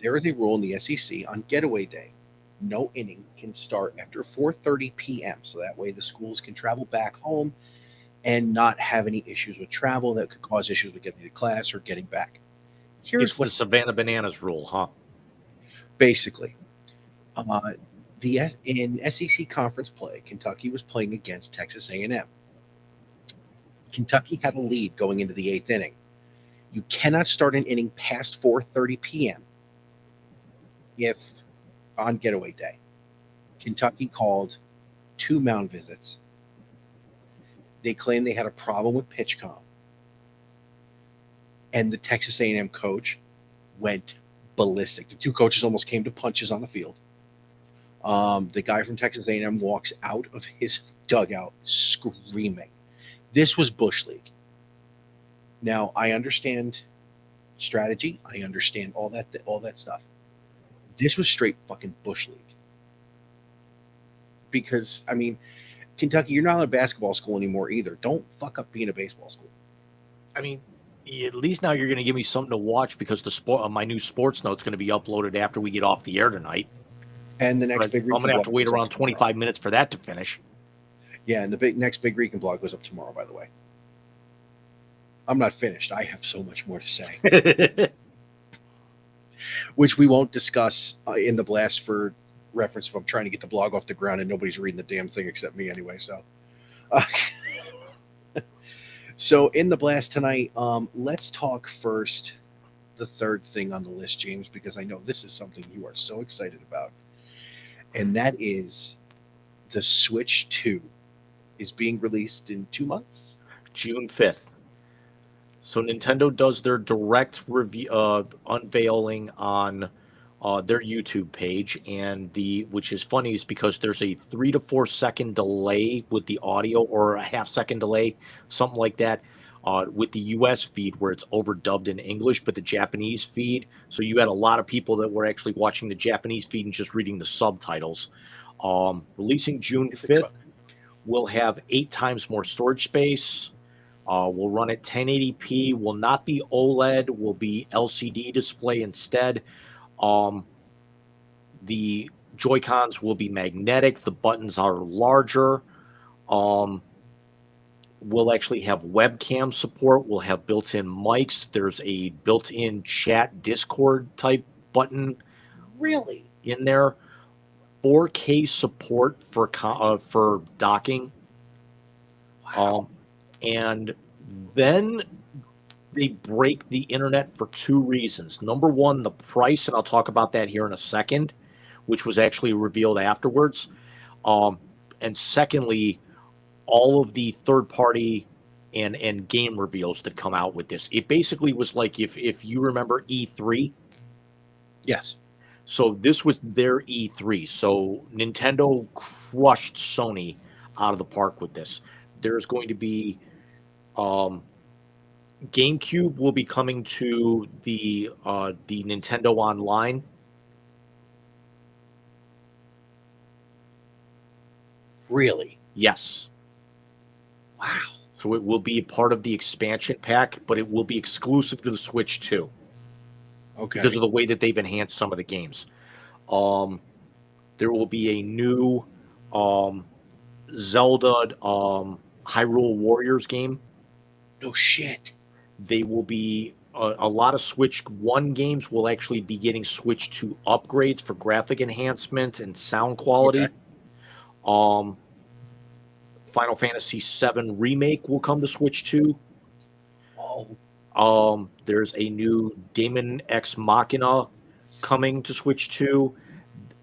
there is a rule in the SEC on getaway day. No inning can start after 4:30 p.m. So that way the schools can travel back home and not have any issues with travel that could cause issues with getting to class or getting back. Here's
It's the Savannah Bananas rule, huh?
basically in SEC conference play, Kentucky was playing against Texas A&M. Kentucky had a lead going into the 8th inning. You cannot start an inning past 4:30 p.m. if on getaway day. Kentucky called 2 mound visits. They claimed they had a problem with pitch comp. And the Texas A&M coach went ballistic. The 2 coaches almost came to punches on the field. The guy from Texas A&M walks out of his dugout screaming. This was Bush League. Now, I understand strategy. I understand all that stuff. This was straight fucking Bush League. Because, I mean, Kentucky, you're not a basketball school anymore either. Don't fuck up being a baseball school.
I mean, at least now you're going to give me something to watch because my new sports note's going to be uploaded after we get off the air tonight.
And the next big
I'm going to have to wait around 25 minutes for that to finish.
Yeah, and the next big Recon blog goes up tomorrow, by the way. I'm not finished. I have so much more to say. Which we won't discuss in the blast for reference if I'm trying to get the blog off the ground and nobody's reading the damn thing except me anyway. So, so in the blast tonight, let's talk first the third thing on the list, James, because I know this is something you are so excited about. And that is the Switch 2 is being released in 2 months.
June 5th. So Nintendo does their direct review unveiling on their YouTube page, and which is funny is because there's a 3 to 4 second delay with the audio, or a half second delay, something like that, with the US feed where it's overdubbed in English, but the Japanese feed. So you had a lot of people that were actually watching the Japanese feed and just reading the subtitles. Releasing June 5th, we'll have 8 times more storage space. Will run at 1080p. Will not be OLED. Will be LCD display instead. The Joy-Cons will be magnetic. The buttons are larger. We'll actually have webcam support. We'll have built-in mics. There's a built-in chat Discord type button
Really?
in there. 4K support for docking.
Wow.
And then they break the internet for two reasons. Number one, the price, and I'll talk about that here in a second, which was actually revealed afterwards. And secondly, all of the third party and game reveals that come out with this. It basically was like if you remember E3.
Yes.
So this was their E3. So Nintendo crushed Sony out of the park with this. There's going to be GameCube will be coming to the Nintendo Online.
Really?
Yes.
Wow.
So it will be part of the expansion pack, but it will be exclusive to the Switch too.
Okay.
Because of the way that they've enhanced some of the games. There will be a new Zelda Hyrule Warriors game.
No shit.
They will be a lot of Switch 1 games will actually be getting Switch 2 upgrades for graphic enhancement and sound quality.
Okay.
Final Fantasy VII Remake will come to Switch 2.
Oh.
There's a new Daemon X Machina coming to Switch 2.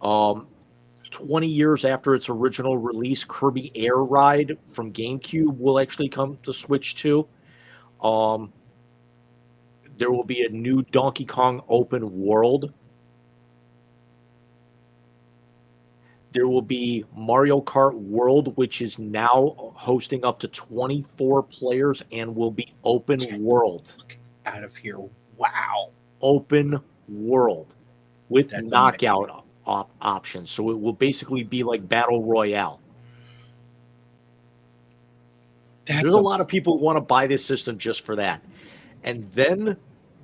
20 years after its original release, Kirby Air Ride from GameCube will actually come to Switch 2. There will be a new Donkey Kong open world. There will be Mario Kart World, which is now hosting up to 24 players and will be open world.
Out of here. Wow.
Open world with
That's
knockout options. So it will basically be like Battle Royale. There's a lot of people who want to buy this system just for that. And then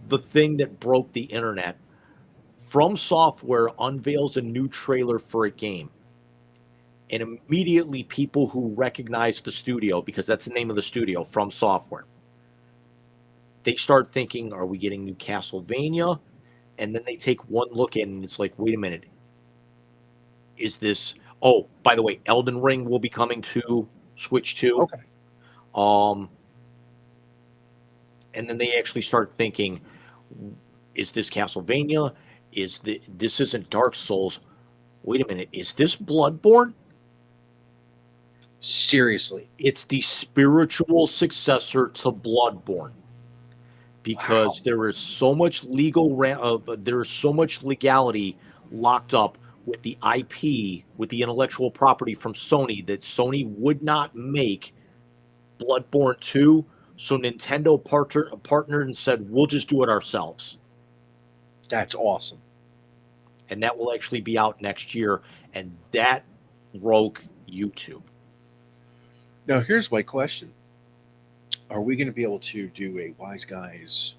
the thing that broke the internet, From Software unveils a new trailer for a game. And immediately people who recognize the studio, because that's the name of the studio, From Software, they start thinking, are we getting new Castlevania? And then they take one look in and it's like, wait a minute. Is this... Oh, by the way, Elden Ring will be coming to Switch 2.
Okay.
And then they actually start thinking, is this Castlevania? This isn't Dark Souls. Wait a minute, is this Bloodborne?
Seriously.
It's the spiritual successor to Bloodborne. Because there is so much there is so much legality locked up with the IP, with the intellectual property from Sony, that Sony would not make Bloodborne 2. So Nintendo partnered and said, we'll just do it ourselves.
That's awesome.
And that will actually be out next year. And that broke YouTube.
Now, here's my question. Are we going to be able to do a Wise Guys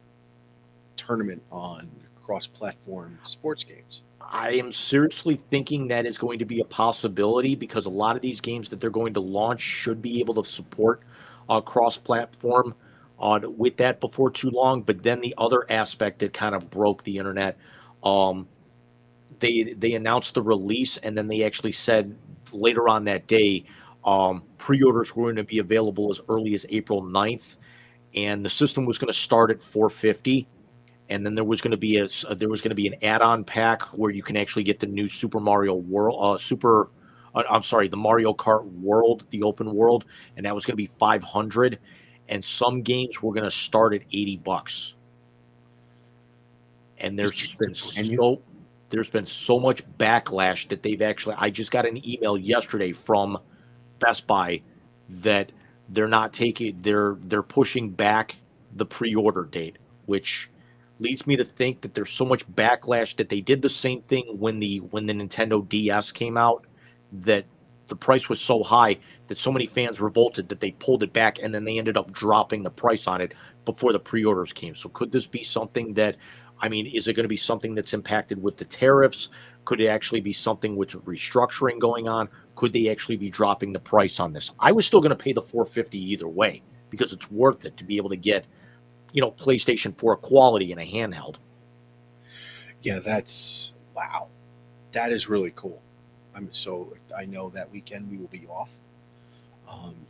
tournament on cross-platform sports games?
I am seriously thinking that is going to be a possibility, because a lot of these games that they're going to launch should be able to support cross-platform with that before too long. But then the other aspect that kind of broke the internet, they announced the release, and then they actually said later on that day, pre-orders were going to be available as early as April 9th, and the system was going to start at $450, and then there was going to be an add-on pack where you can actually get the new Super Mario World, the Mario Kart World, the open world, and that was going to be $500, and some games were going to start at $80. And there's been so much backlash that they've actually. I just got an email yesterday from Best Buy that they're pushing back the pre-order date, which leads me to think that there's so much backlash that they did the same thing when the Nintendo DS came out, that the price was so high that so many fans revolted that they pulled it back, and then they ended up dropping the price on it before the pre-orders came. So could this be something that, I mean, is it going to be something that's impacted with the tariffs? Could it actually be something with restructuring going on? Could they actually be dropping the price on this? I was still going to pay the $450 either way because it's worth it to be able to get, PlayStation 4 quality in a handheld.
Yeah, that's wow. That is really cool. So I know that weekend we will be off.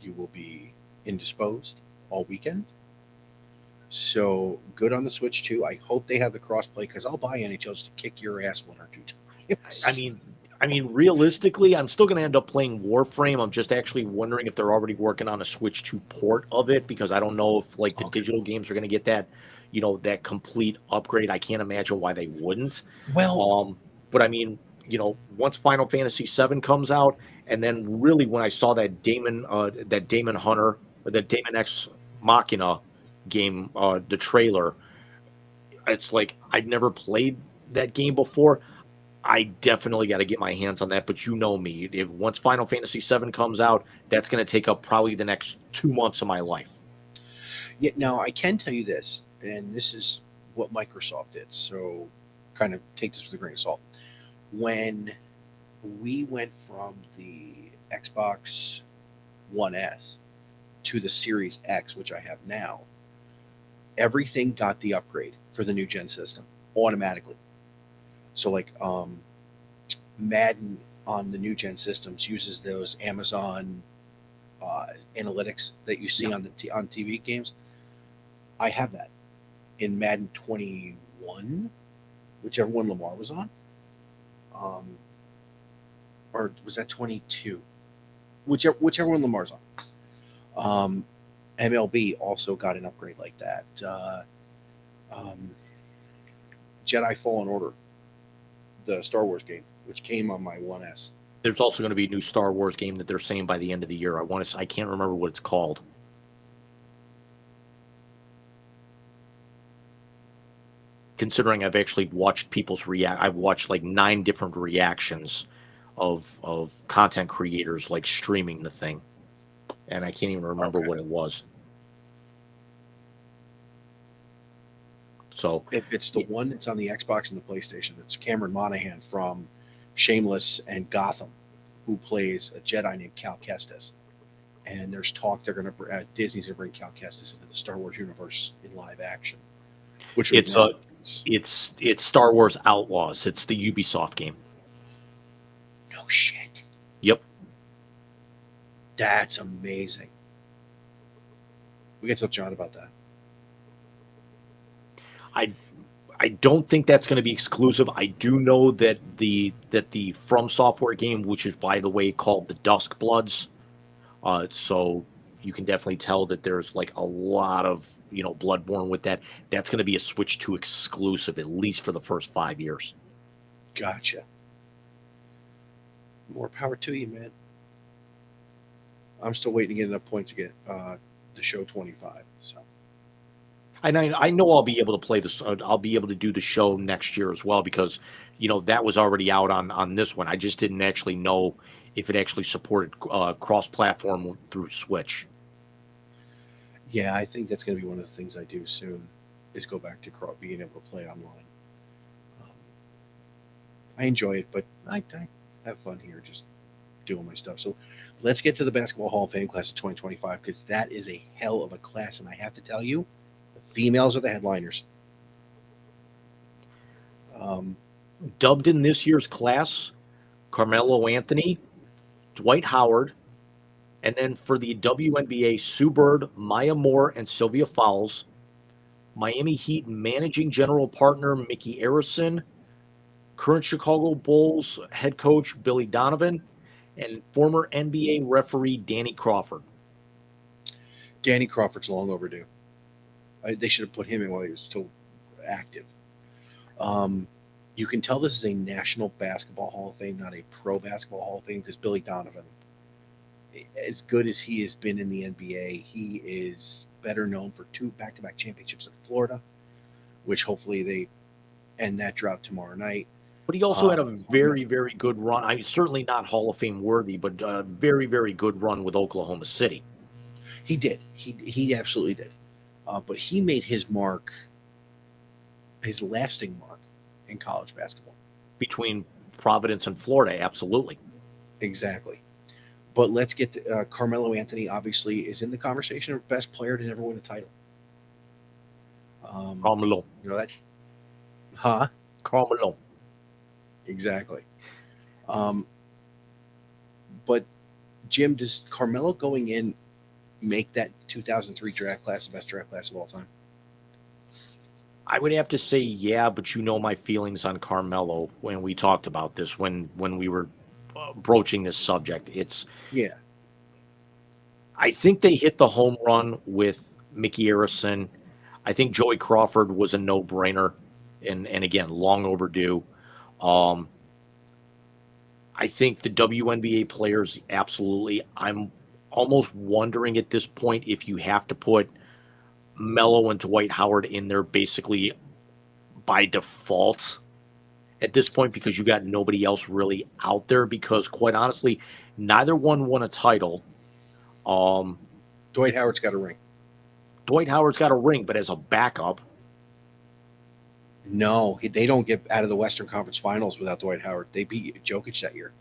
You will be indisposed all weekend. So good on the Switch too. I hope they have the crossplay because I'll buy NHL just to kick your ass one or two times.
I mean, realistically, I'm still going to end up playing Warframe. I'm just actually wondering if they're already working on a Switch 2 port of it because I don't know if like the digital games are going to get that, that complete upgrade. I can't imagine why they wouldn't.
Well,
But I mean, once Final Fantasy VII comes out, and then really when I saw that Damon Hunter or that Damon X Machina game, the trailer, it's like I'd never played that game before. I definitely got to get my hands on that, but you know me. If once Final Fantasy VII comes out, that's going to take up probably the next 2 months of my life.
yeah, now I can tell you this, and this is what Microsoft did. So kind of take this with a grain of salt. When we went from the Xbox One S to the Series X, which I have now, everything got the upgrade for the new gen system automatically. So like Madden on the new gen systems uses those Amazon analytics that you see on on TV games. I have that in Madden 21, whichever one Lamar was on, or was that 22? Whichever one Lamar's on. MLB also got an upgrade like that. Jedi Fallen Order, the Star Wars game, which came on my 1S.
There's also going to be a new Star Wars game that they're saying by the end of the year. I can't remember what it's called. Considering I've actually watched I've watched like 9 different reactions of content creators like streaming the thing, and I can't even remember what it was. So
if it's the one that's on the Xbox and the PlayStation, it's Cameron Monaghan from Shameless and Gotham, who plays a Jedi named Cal Kestis. And there's talk they're going to Disney's going to bring Cal Kestis into the Star Wars universe in live action, which
it's Star Wars Outlaws. It's the Ubisoft game.
No shit.
Yep.
That's amazing. We got to tell John about that.
I don't think that's going to be exclusive. I do know that the From Software game, which is by the way called the Dusk Bloods, so you can definitely tell that there's like a lot of Bloodborne with that. That's going to be a Switch 2 exclusive at least for the first 5 years.
Gotcha. More power to you, man. I'm still waiting to get enough points to get the show 25. So.
And I know I'll be able to play this. I'll be able to do the show next year as well because, that was already out on this one. I just didn't actually know if it actually supported cross-platform through Switch.
Yeah, I think that's going to be one of the things I do soon is go back to being able to play online. I enjoy it, but I have fun here just doing my stuff. So let's get to the Basketball Hall of Fame class of 2025 because that is a hell of a class. And I have to tell you, females are the headliners.
Dubbed in this year's class, Carmelo Anthony, Dwight Howard, and then for the WNBA, Sue Bird, Maya Moore, and Sylvia Fowles. Miami Heat managing general partner Mickey Arison, current Chicago Bulls head coach Billy Donovan, and former NBA referee Danny Crawford.
Danny Crawford's long overdue. They should have put him in while he was still active. You can tell this is a National Basketball Hall of Fame, not a Pro Basketball Hall of Fame, because Billy Donovan, as good as he has been in the NBA, he is better known for 2 back-to-back championships in Florida, which hopefully they end that drought tomorrow night.
But he also had a very, very good run. I mean, certainly not Hall of Fame worthy, but a very, very good run with Oklahoma City.
He did. He absolutely did. But he made his mark, his lasting mark, in college basketball.
Between Providence and Florida, absolutely.
Exactly. But let's get to Carmelo Anthony. Obviously, is in the conversation of best player to never win a title.
Carmelo.
You know that? Huh?
Carmelo.
Exactly. But Jim, does Carmelo going in make that 2003 draft class the best draft class of all time?
I would have to say yeah, but you know my feelings on Carmelo when we talked about this, when we were broaching this subject.
Yeah.
I think they hit the home run with Mickey Arison. I think Joey Crawford was a no-brainer, and again, long overdue. Um, I think the WNBA players, absolutely. I'm almost wondering at this point if you have to put Melo and Dwight Howard in there basically by default at this point because you got nobody else really out there because quite honestly, neither one won a title.
Dwight Howard's got a ring.
Dwight Howard's got a ring, but as a backup.
No, they don't get out of the Western Conference Finals without Dwight Howard. They beat Jokic that year.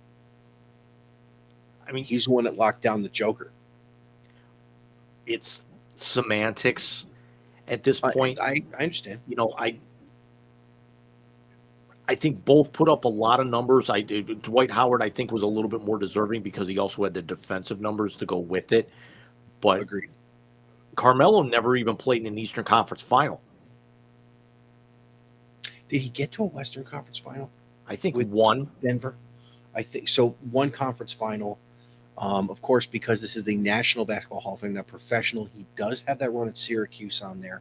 I mean,
he's the one that locked down the Joker.
It's semantics at this point.
I understand.
You know, I think both put up a lot of numbers. Dwight Howard, I think, was a little bit more deserving because he also had the defensive numbers to go with it. But
Agreed.
Carmelo never even played in an Eastern Conference final.
Did he get to a Western Conference final?
I think with one.
Denver. I think so. One conference final. Of course, because this is the National Basketball Hall of Fame, not professional. He does have that run at Syracuse on there.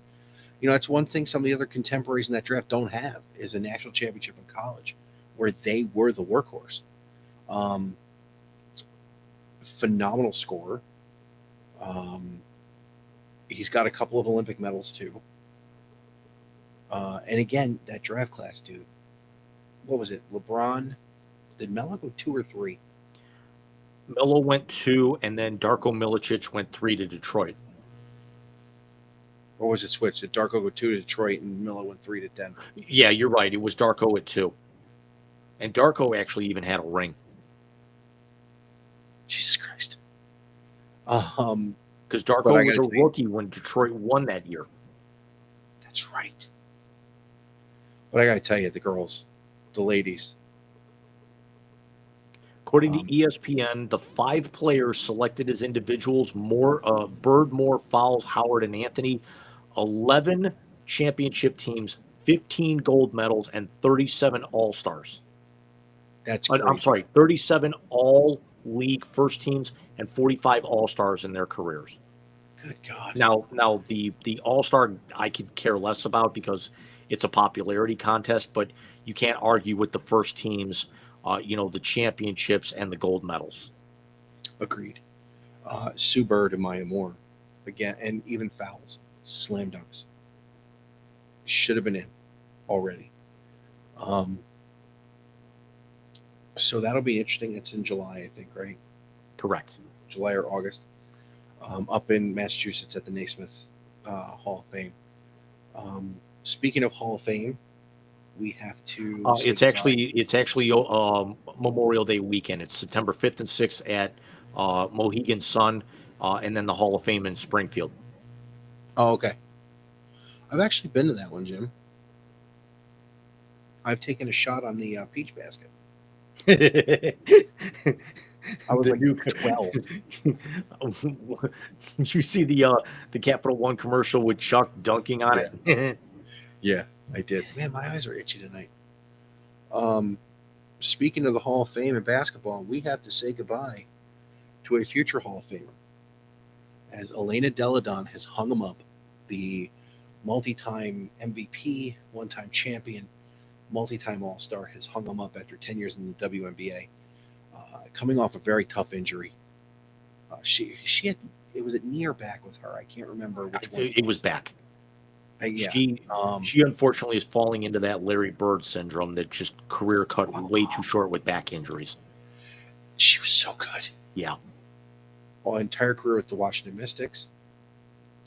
You know, that's one thing some of the other contemporaries in that draft don't have is a national championship in college where they were the workhorse. Phenomenal scorer. He's got a couple of Olympic medals too. And again, that draft class, dude. What was it? LeBron? Did Melo go 2 or 3?
Melo went 2, and then Darko Milicic went 3 to Detroit.
Or was it switched? Did Darko go 2 to Detroit and Melo went 3 to Denver?
Yeah, you're right. It was Darko at 2. And Darko actually even had a ring.
Jesus Christ.
Because Darko was a rookie when Detroit won that year.
That's right. But I got to tell you, the girls, the ladies.
According to ESPN, the 5 players selected as individuals, Bird, Moore, Fowles, Howard, and Anthony, 11 championship teams, 15 gold medals, and 37 All-Stars.
That's crazy.
I'm sorry, 37 all-league first teams and 45 All-Stars in their careers.
Good God.
Now the All-Star I could care less about because it's a popularity contest, but you can't argue with the first teams, the championships and the gold medals.
Agreed. Sue Bird and Maya Moore, again, and even Fowles, slam dunks. Should have been in already. So that'll be interesting. It's in July, I think, right?
Correct.
July or August. Up in Massachusetts at the Naismith Hall of Fame. Speaking of Hall of Fame, we have to.
It's actually Memorial Day weekend. It's September 5th and 6th at Mohegan Sun, and then the Hall of Fame in Springfield.
Oh, okay. I've actually been to that one, Jim. I've taken a shot on the peach basket. I was like 12.
Did you see the Capital One commercial with Chuck dunking on it?
Yeah, I did. Man, my eyes are itchy tonight. Speaking of the Hall of Fame in basketball, we have to say goodbye to a future Hall of Famer. As Elena Deladon has hung him up, the multi-time MVP, one-time champion, multi-time All-Star, has hung him up after 10 years in the WNBA. Coming off a very tough injury. She had, it was at knee or back with her. I can't remember which one.
It was back.
Yeah.
She unfortunately is falling into that Larry Bird syndrome that just career cut way too short with back injuries.
She was so good.
Yeah.
Well, entire career with the Washington Mystics.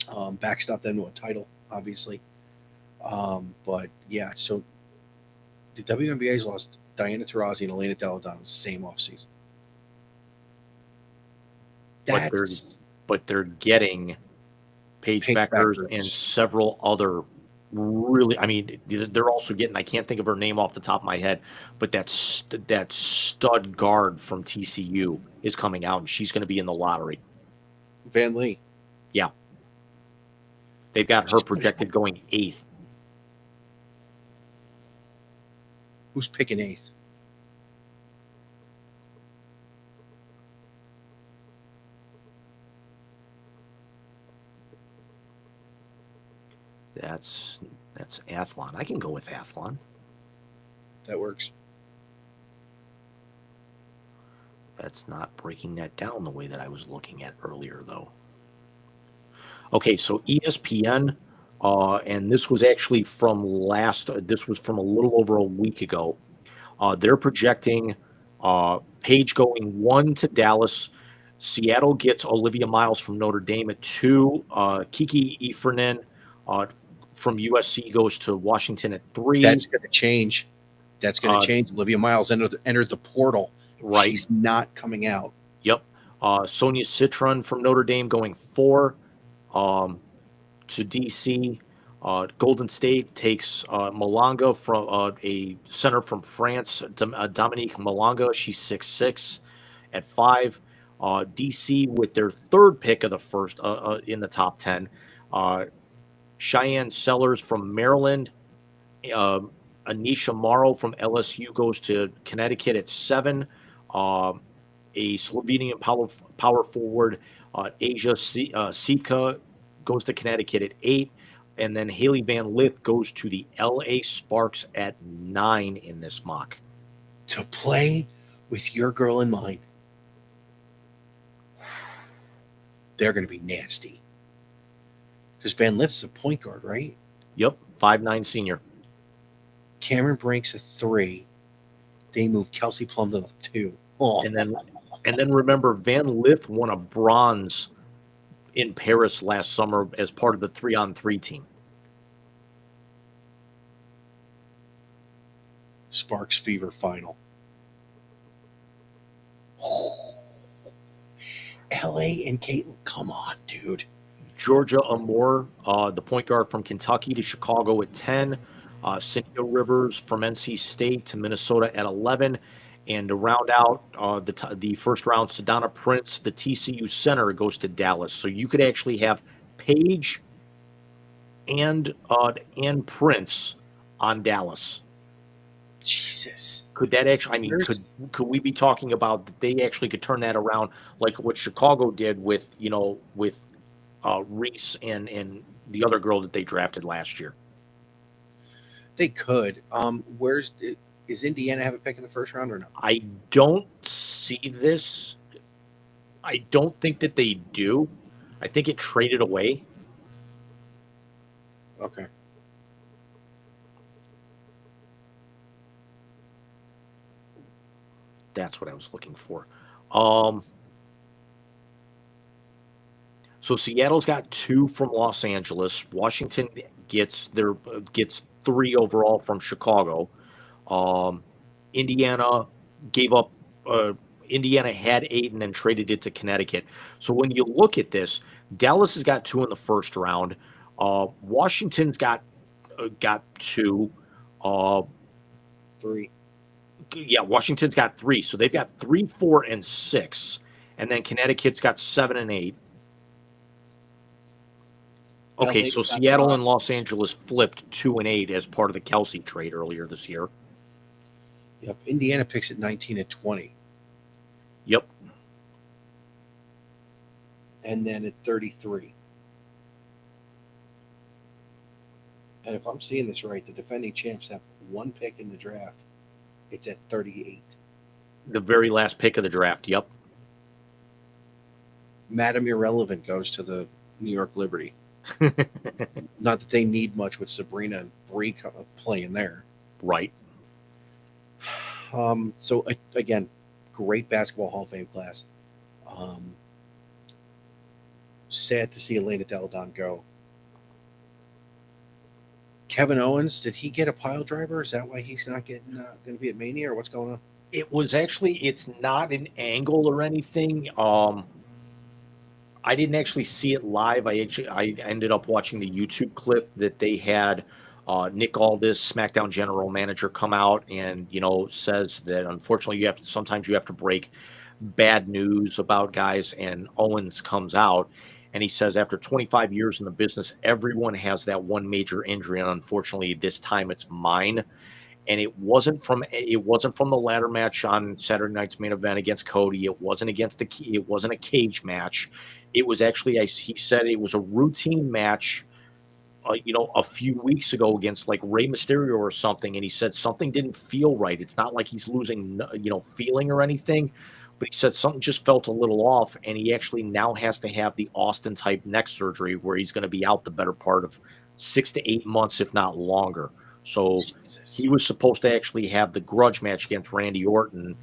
Backstopped them to a title, obviously. But yeah, so the WNBA's lost Diana Taurasi and Elena Deladon the same offseason.
But they're getting Paige Beckers and several other really, I mean, they're also getting, I can't think of her name off the top of my head, but that stud guard from TCU is coming out, and she's going to be in the lottery.
Van Lee.
Yeah. They've got her projected going 8th.
Who's picking 8th?
That's Athlon. I can go with Athlon.
That works.
That's not breaking that down the way that I was looking at earlier, though. Okay, so ESPN, and this was actually from this was from a little over a week ago. They're projecting Paige going 1 to Dallas. Seattle gets Olivia Miles from Notre Dame at 2. Kiki Efernan from USC goes to Washington at 3.
That's going to change. That's going to change. Olivia Miles entered the portal.
Right.
She's not coming out.
Yep. Sonia Citron from Notre Dame going 4 to DC. Golden State takes Malanga from a center from France, Dominique Malanga. She's 6'6" at 5. DC with their 3rd pick of the first in the top 10. Cheyenne Sellers from Maryland. Anisha Morrow from LSU goes to Connecticut at 7. A Slovenian power forward, Asia Sika, goes to Connecticut at 8. And then Haley Van Lith goes to the LA Sparks at 9 in this mock.
To play with your girl in mind, they're going to be nasty. Because Van Lith's a point guard, right?
Yep, 5'9" senior.
Cameron Brank's a 3. They move Kelsey Plum to the 2. Oh.
And then remember, Van Lith won a bronze in Paris last summer as part of the 3-on-3 team.
Sparks Fever final. Oh. LA and Caitlin, come on, dude.
Georgia Amore, the point guard from Kentucky, to Chicago at 10. Cynthia Rivers from NC State to Minnesota at 11. And to round out the first round, Sedona Prince, the TCU center, goes to Dallas. So you could actually have Paige and Prince on Dallas.
Jesus.
Could that actually, I mean, could we be talking about that they actually could turn that around like what Chicago did with Reese and the other girl that they drafted last year?
They could. Is Indiana have a pick in the first round or no?
I don't see this. I don't think that they do. I think it traded away.
Okay.
That's what I was looking for. So Seattle's got 2 from Los Angeles. Washington gets 3 overall from Chicago. Indiana gave up. Indiana had 8 and then traded it to Connecticut. So when you look at this, Dallas has got 2 in the first round. Washington's got 2.
3.
Yeah, Washington's got 3. So they've got 3, 4, and 6. And then Connecticut's got 7 and 8. Okay, so Seattle and Los Angeles flipped 2 and 8 as part of the Kelsey trade earlier this year.
Yep. Indiana picks at 19 and 20.
Yep.
And then at 33. And if I'm seeing this right, the defending champs have 1 pick in the draft. It's at 38.
The very last pick of the draft, yep.
Madam Irrelevant goes to the New York Liberty. Not that they need much with Sabrina and Brie playing there.
Right.
So again, great basketball Hall of Fame class. Sad to see Elena Del Don go. Kevin Owens, did he get a pile driver? Is that why he's not getting going to be at Mania, or what's going on?
It's not an angle or anything. I didn't actually see it live. I ended up watching the YouTube clip that they had Nick Aldis, SmackDown general manager, come out and says that unfortunately sometimes you have to break bad news about guys, and Owens comes out and he says after 25 years in the business, everyone has that one major injury, and unfortunately this time it's mine. And it wasn't from the ladder match on Saturday night's main event against Cody. It wasn't a cage match. It was actually, he said, it was a routine match, a few weeks ago against like Rey Mysterio or something. And he said something didn't feel right. It's not like he's losing, feeling or anything, but he said something just felt a little off. And he actually now has to have the Austin type neck surgery where he's going to be out the better part of 6 to 8 months, if not longer. So he was supposed to actually have the grudge match against Randy Orton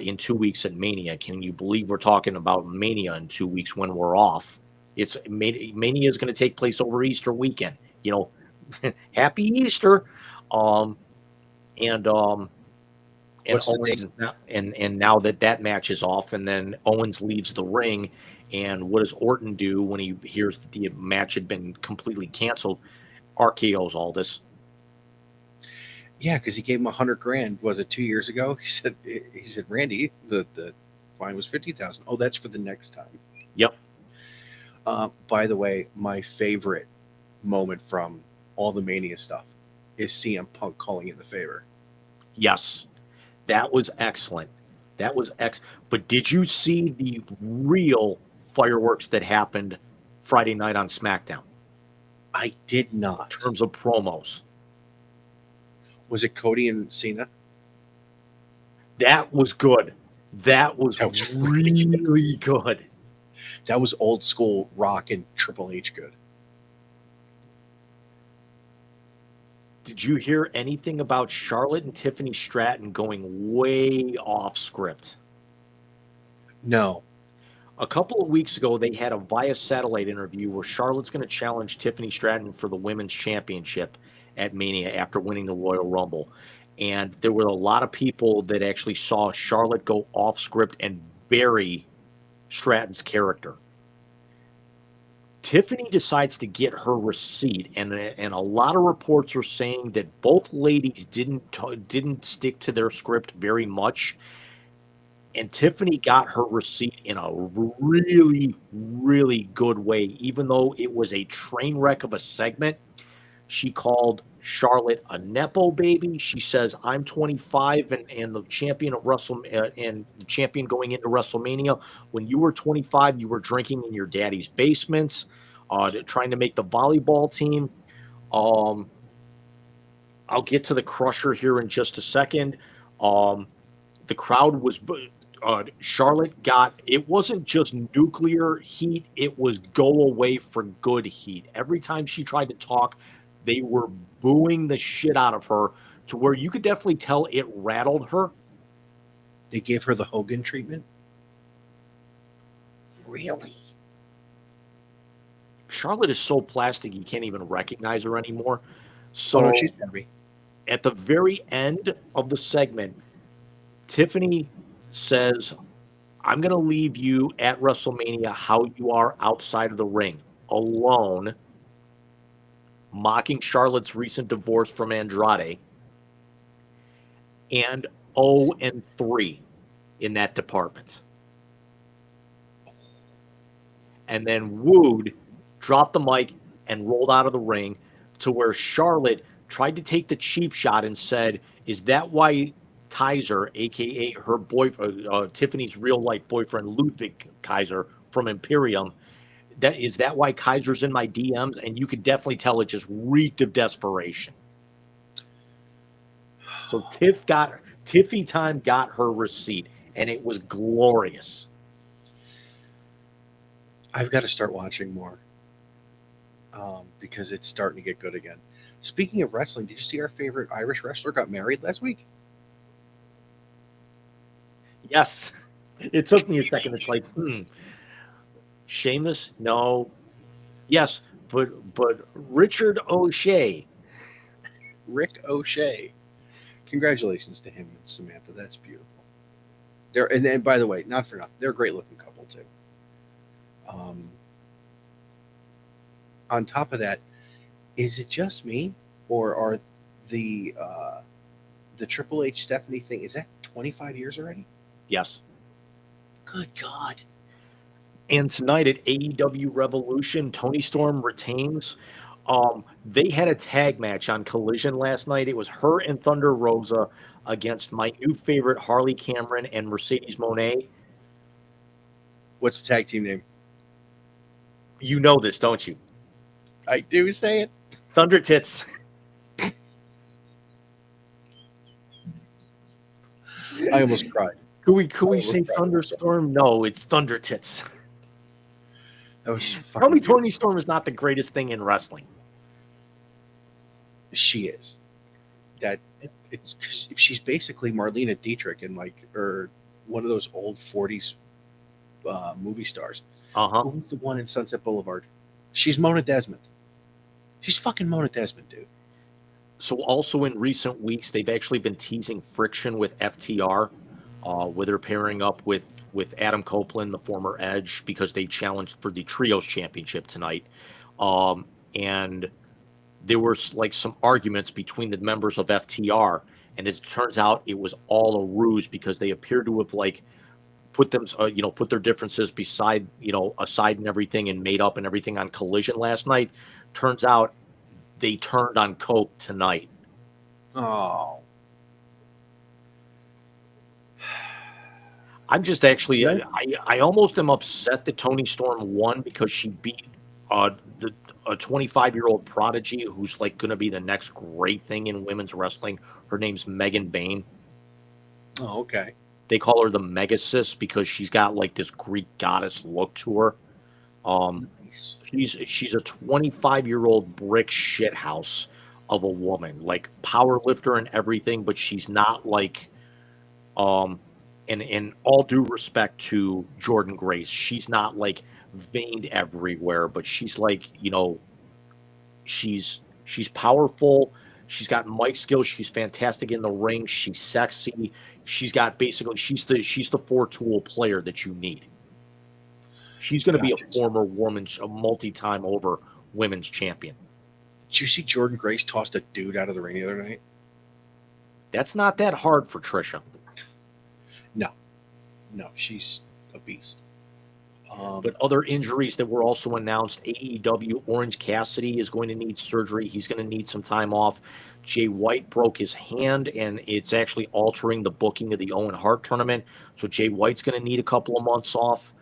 in 2 weeks at Mania. Can you believe we're talking about Mania in 2 weeks when we're off? Mania is going to take place over Easter weekend. Happy Easter. And
What's the
Owens
date?
and now that match is off, and then Owens leaves the ring. And what does Orton do when he hears that the match had been completely canceled? RKO's Aldis.
Yeah, because he gave him $100,000. Was it 2 years ago? He said, Randy, the fine was 50,000. Oh, that's for the next time.
Yep.
By the way, my favorite moment from all the Mania stuff is CM Punk calling in the favor.
Yes, that was excellent. But did you see the real fireworks that happened Friday night on SmackDown
I did not.
in terms of promos?
Was it Cody and Cena?
That was good. That was
That was
really good.
That was old school Rock and Triple H good.
Did you hear anything about Charlotte and Tiffany Stratton going way off script?
No.
A couple of weeks ago, they had a Via Satellite interview where Charlotte's going to challenge Tiffany Stratton for the Women's Championship at Mania after winning the Royal Rumble. And there were a lot of people that actually saw Charlotte go off script and bury Stratton's character. Tiffany decides to get her receipt, and a lot of reports are saying that both ladies didn't stick to their script very much. And Tiffany got her receipt in a really, really good way, even though it was a train wreck of a segment. She called Charlotte a Nepo baby. She says, I'm 25 and the champion of and the champion going into WrestleMania. When you were 25, you were drinking in your daddy's basements, trying to make the volleyball team. I'll get to the Crusher here in just a second. The crowd was... Charlotte got, it wasn't just nuclear heat, it was go away for good heat. Every time she tried to talk, they were booing the shit out of her to where you could definitely tell it rattled her.
They gave her the Hogan treatment? Really?
Charlotte is so plastic you can't even recognize her anymore. So
no, she's heavy.
At the very end of the segment, Tiffany says, I'm going to leave you at WrestleMania how you are outside of the ring, alone, mocking Charlotte's recent divorce from Andrade, and 0-3 in that department. And then wooed, dropped the mic, and rolled out of the ring to where Charlotte tried to take the cheap shot and said, is that why Kaiser, a.k.a. her boyfriend, Tiffany's real-life boyfriend, Ludwig Kaiser from Imperium, is that why Kaiser's in my DMs? And you could definitely tell it just reeked of desperation. So Tiffy Time got her receipt, and it was glorious.
I've got to start watching more. because it's starting to get good again. Speaking of wrestling, did you see our favorite Irish wrestler got married last week?
Yes. It took me a second. It's like, Sheamus? No. Yes, but Richard O'Shea.
Rick O'Shea. Congratulations to him and Samantha. That's beautiful. And then, by the way, not for nothing, they're a great looking couple too. On top of that, is it just me, or are the Triple H Stephanie thing, is that 25 years already?
Yes.
Good God.
And tonight at AEW Revolution, Tony Storm retains. They had a tag match on Collision last night. It was her and Thunder Rosa against my new favorite Harley Cameron and Mercedes Moné.
What's the tag team name?
You know this, don't you?
I do say it.
Thunder Tits.
I almost cried.
Could we say Thunderstorm? No, it's Thunder Tits.
That was
Tell me Tony Storm is not the greatest thing in wrestling.
She is. She's basically Marlena Dietrich in or one of those old 40s movie stars.
Uh-huh.
Who's the one in Sunset Boulevard? She's Mona Desmond. She's fucking Mona Desmond, dude.
So also in recent weeks, they've actually been teasing friction with FTR, where they're pairing up with Adam Copeland, the former Edge, because they challenged for the Trios Championship tonight. And there were some arguments between the members of FTR, and as it turns out, it was all a ruse because they appear to have put them, put their differences aside and everything, and made up and everything on Collision last night. Turns out they turned on Cope tonight.
Oh.
I'm just actually, I almost am upset that Tony Storm won because she beat a 25-year-old prodigy who's going to be the next great thing in women's wrestling. Her name's Megan Bayne.
Oh, okay.
They call her the Megasis because she's got this Greek goddess look to her. She's a 25-year-old brick shithouse of a woman, power lifter and everything, but she's not in all due respect to Jordan Grace, she's not veined everywhere, but she's she's powerful. She's got mic skills. She's fantastic in the ring. She's sexy. She's got she's the four-tool player that you need. She's going to be a former a multi-time over women's champion.
Did you see Jordan Grace tossed a dude out of the ring the other night?
That's not that hard for Trisha.
No, she's a beast.
But other injuries that were also announced, AEW, Orange Cassidy is going to need surgery. He's going to need some time off. Jay White broke his hand, and it's actually altering the booking of the Owen Hart tournament. So Jay White's going to need a couple of months off.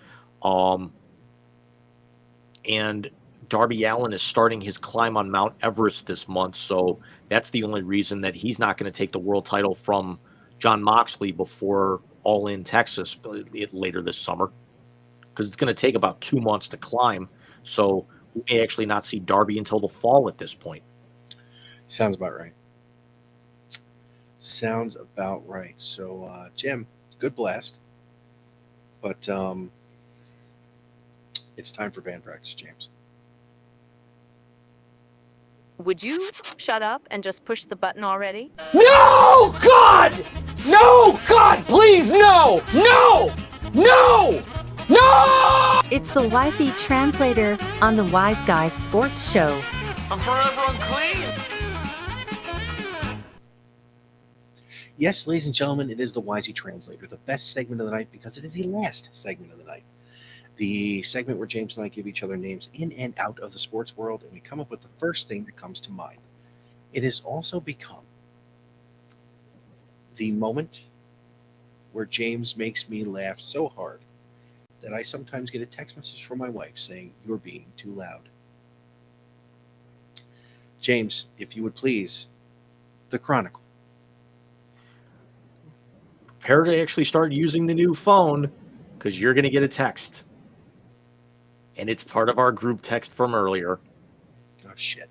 And Darby Allin is starting his climb on Mount Everest this month. So that's the only reason that he's not going to take the world title from Jon Moxley before All In Texas later this summer, because it's going to take about 2 months to climb. So we may actually not see Darby until the fall at this point.
Sounds about right. So, Jim, good blast. But it's time for band practice, James.
Would you shut up and just push the button already?
No, God! No, God, please, no! No! No! No!
It's the YZ Translator on the Wise Guys Sports Show.
I'm forever unclean.
Yes, ladies and gentlemen, it is the YZ Translator, the best segment of the night because it is the last segment of the night. The segment where James and I give each other names in and out of the sports world, and we come up with the first thing that comes to mind. It has also become the moment where James makes me laugh so hard that I sometimes get a text message from my wife saying, "You're being too loud." James, if you would please, the Chronicle.
Prepare to actually start using the new phone, because you're going to get a text. And it's part of our group text from earlier.
shit.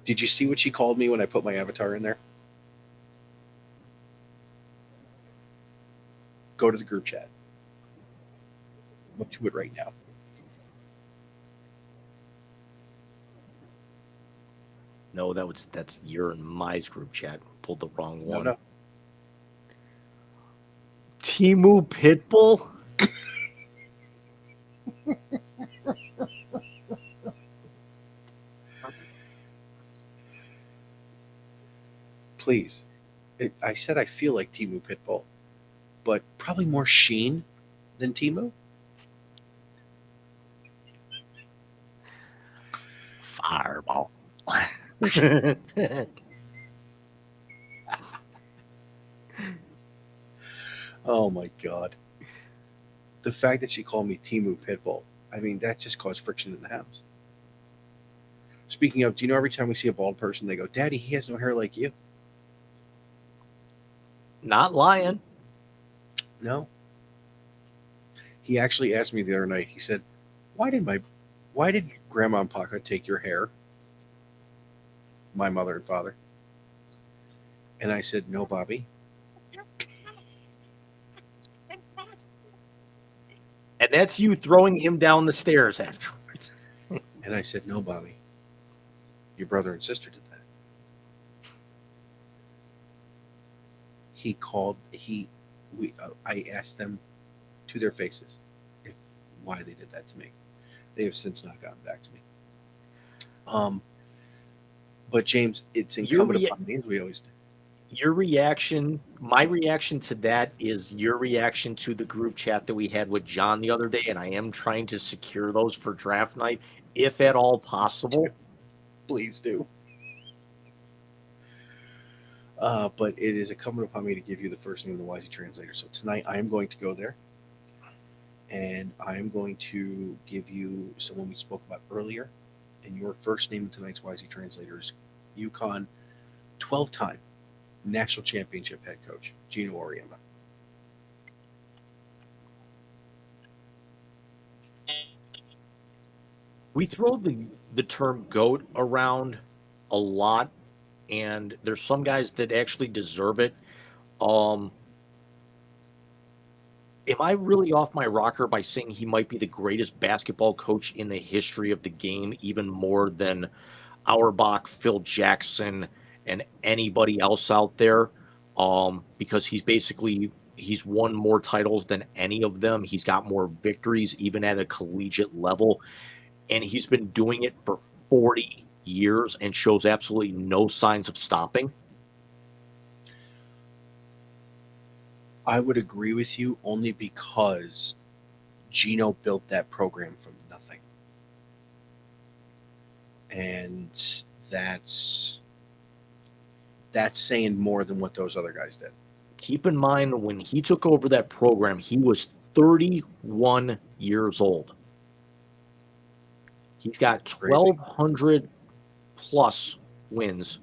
Did you see what she called me when I put my avatar in there? Go to the group chat. Look to it right now.
No, that's your and my group chat. Pulled the wrong one.
No.
Timu Pitbull?
Please. I said I feel like Timu Pitbull, but probably more Sheen than Timu.
Fireball.
Oh my god. The fact that she called me Timu Pitbull, I mean, that just caused friction in the house. Speaking of, do you know every time we see a bald person, they go, Daddy, he has no hair like you?
Not lying.
No. He actually asked me the other night, he said, why did Grandma and Papa take your hair? My mother and father. And I said, no, Bobby.
And that's you throwing him down the stairs afterwards.
And I said, no, Bobby. Your brother and sister did that. I asked them to their faces why they did that to me. They have since not gotten back to me. But James, it's incumbent upon me, as we always do.
Your reaction, my reaction to that is your reaction to the group chat that we had with John the other day, and I am trying to secure those for draft night, if at all possible.
Please do. But it is incumbent upon me to give you the first name of the Wisey translator. So tonight I am going to go there, and I am going to give you someone we spoke about earlier. And your first name of tonight's Wisey translator is UConn 12-time national championship head coach, Gino Auriemma.
We throw the term GOAT around a lot, and there's some guys that actually deserve it. Am I really off my rocker by saying he might be the greatest basketball coach in the history of the game, even more than Auerbach, Phil Jackson, and anybody else out there? Because he's won more titles than any of them. He's got more victories, even at a collegiate level. And he's been doing it for 40 years and shows absolutely no signs of stopping.
I would agree with you only because Gino built that program from nothing. And that's saying more than what those other guys did.
Keep in mind, when he took over that program, he was 31 years old. He's got 1,200 plus wins,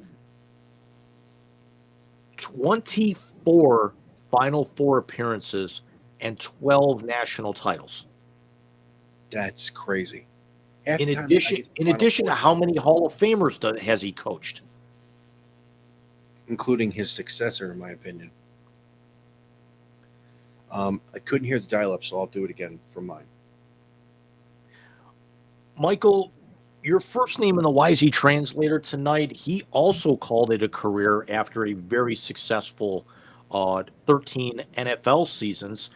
24 Final Four appearances, and 12 national titles.
That's crazy.
In addition to how many Hall of Famers has he coached?
Including his successor, in my opinion. I couldn't hear the dial-up, so I'll do it again from mine.
Michael, your first name in the Wisey translator tonight, he also called it a career after a very successful 13 NFL seasons.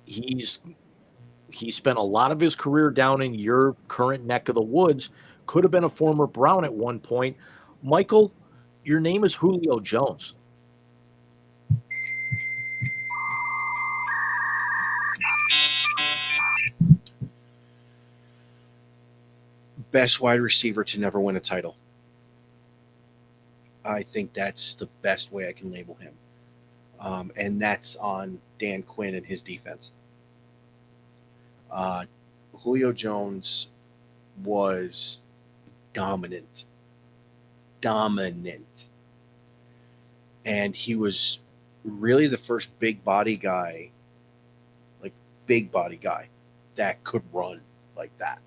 He spent a lot of his career down in your current neck of the woods. Could have been a former Brown at one point. Michael, your name is Julio Jones.
Best wide receiver to never win a title. I think that's the best way I can label him. And that's on Dan Quinn and his defense. Julio Jones was dominant. and he was really the first big body guy that could run like that.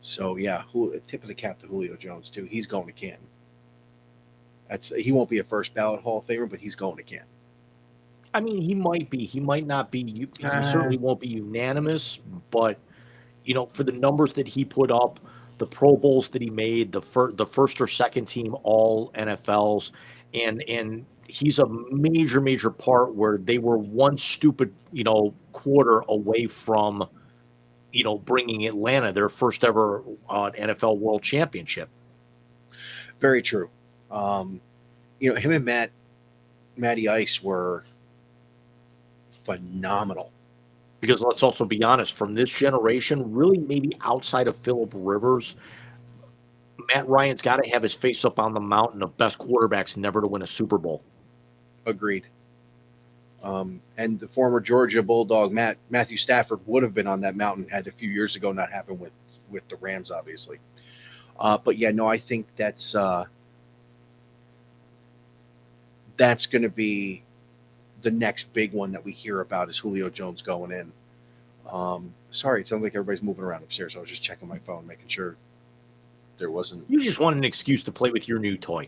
So yeah, tip of the cap to Julio Jones too. He's going to Canton. He won't be a first ballot Hall of Famer, but he's going to Canton.
I mean, he might be. He might not be. He certainly won't be unanimous, but for the numbers that he put up, the Pro Bowls that he made, the first or second team All NFLs, and he's a major part where they were one stupid quarter away from bringing Atlanta their first ever NFL World Championship.
Very true. Him and Matty Ice were phenomenal.
Because let's also be honest, from this generation, really maybe outside of Phillip Rivers, Matt Ryan's got to have his face up on the mountain of best quarterbacks never to win a Super Bowl.
Agreed. And the former Georgia Bulldog Matthew Stafford would have been on that mountain had a few years ago not happened with the Rams, obviously. But yeah, no, I think that's going to be the next big one that we hear about is Julio Jones going in. Sorry, it sounds like everybody's moving around upstairs. I was just checking my phone, making sure there wasn't.
You just want an excuse to play with your new toy.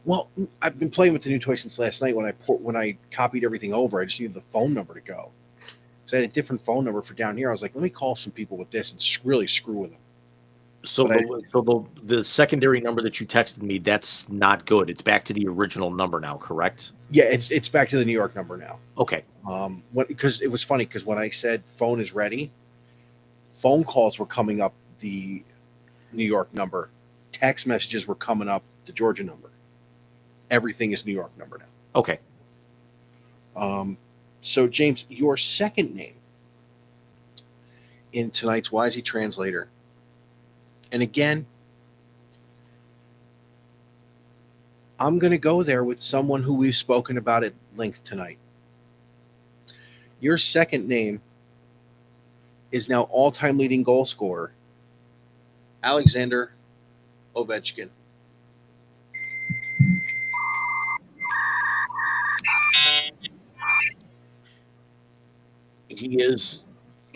Well, I've been playing with the new toy since last night. When I copied everything over, I just needed the phone number to go. So I had a different phone number for down here. I was like, let me call some people with this and really screw with them.
So the secondary number that you texted me, that's not good. It's back to the original number now, correct?
Yeah, it's back to the New York number now.
Okay.
Because it was funny because when I said phone is ready, phone calls were coming up the New York number, text messages were coming up the Georgia number. Everything is New York number now.
Okay.
So James, your second name in tonight's Wisey Translator. And again, I'm going to go there with someone who we've spoken about at length tonight. Your second name is now all-time leading goal scorer, Alexander Ovechkin.
He is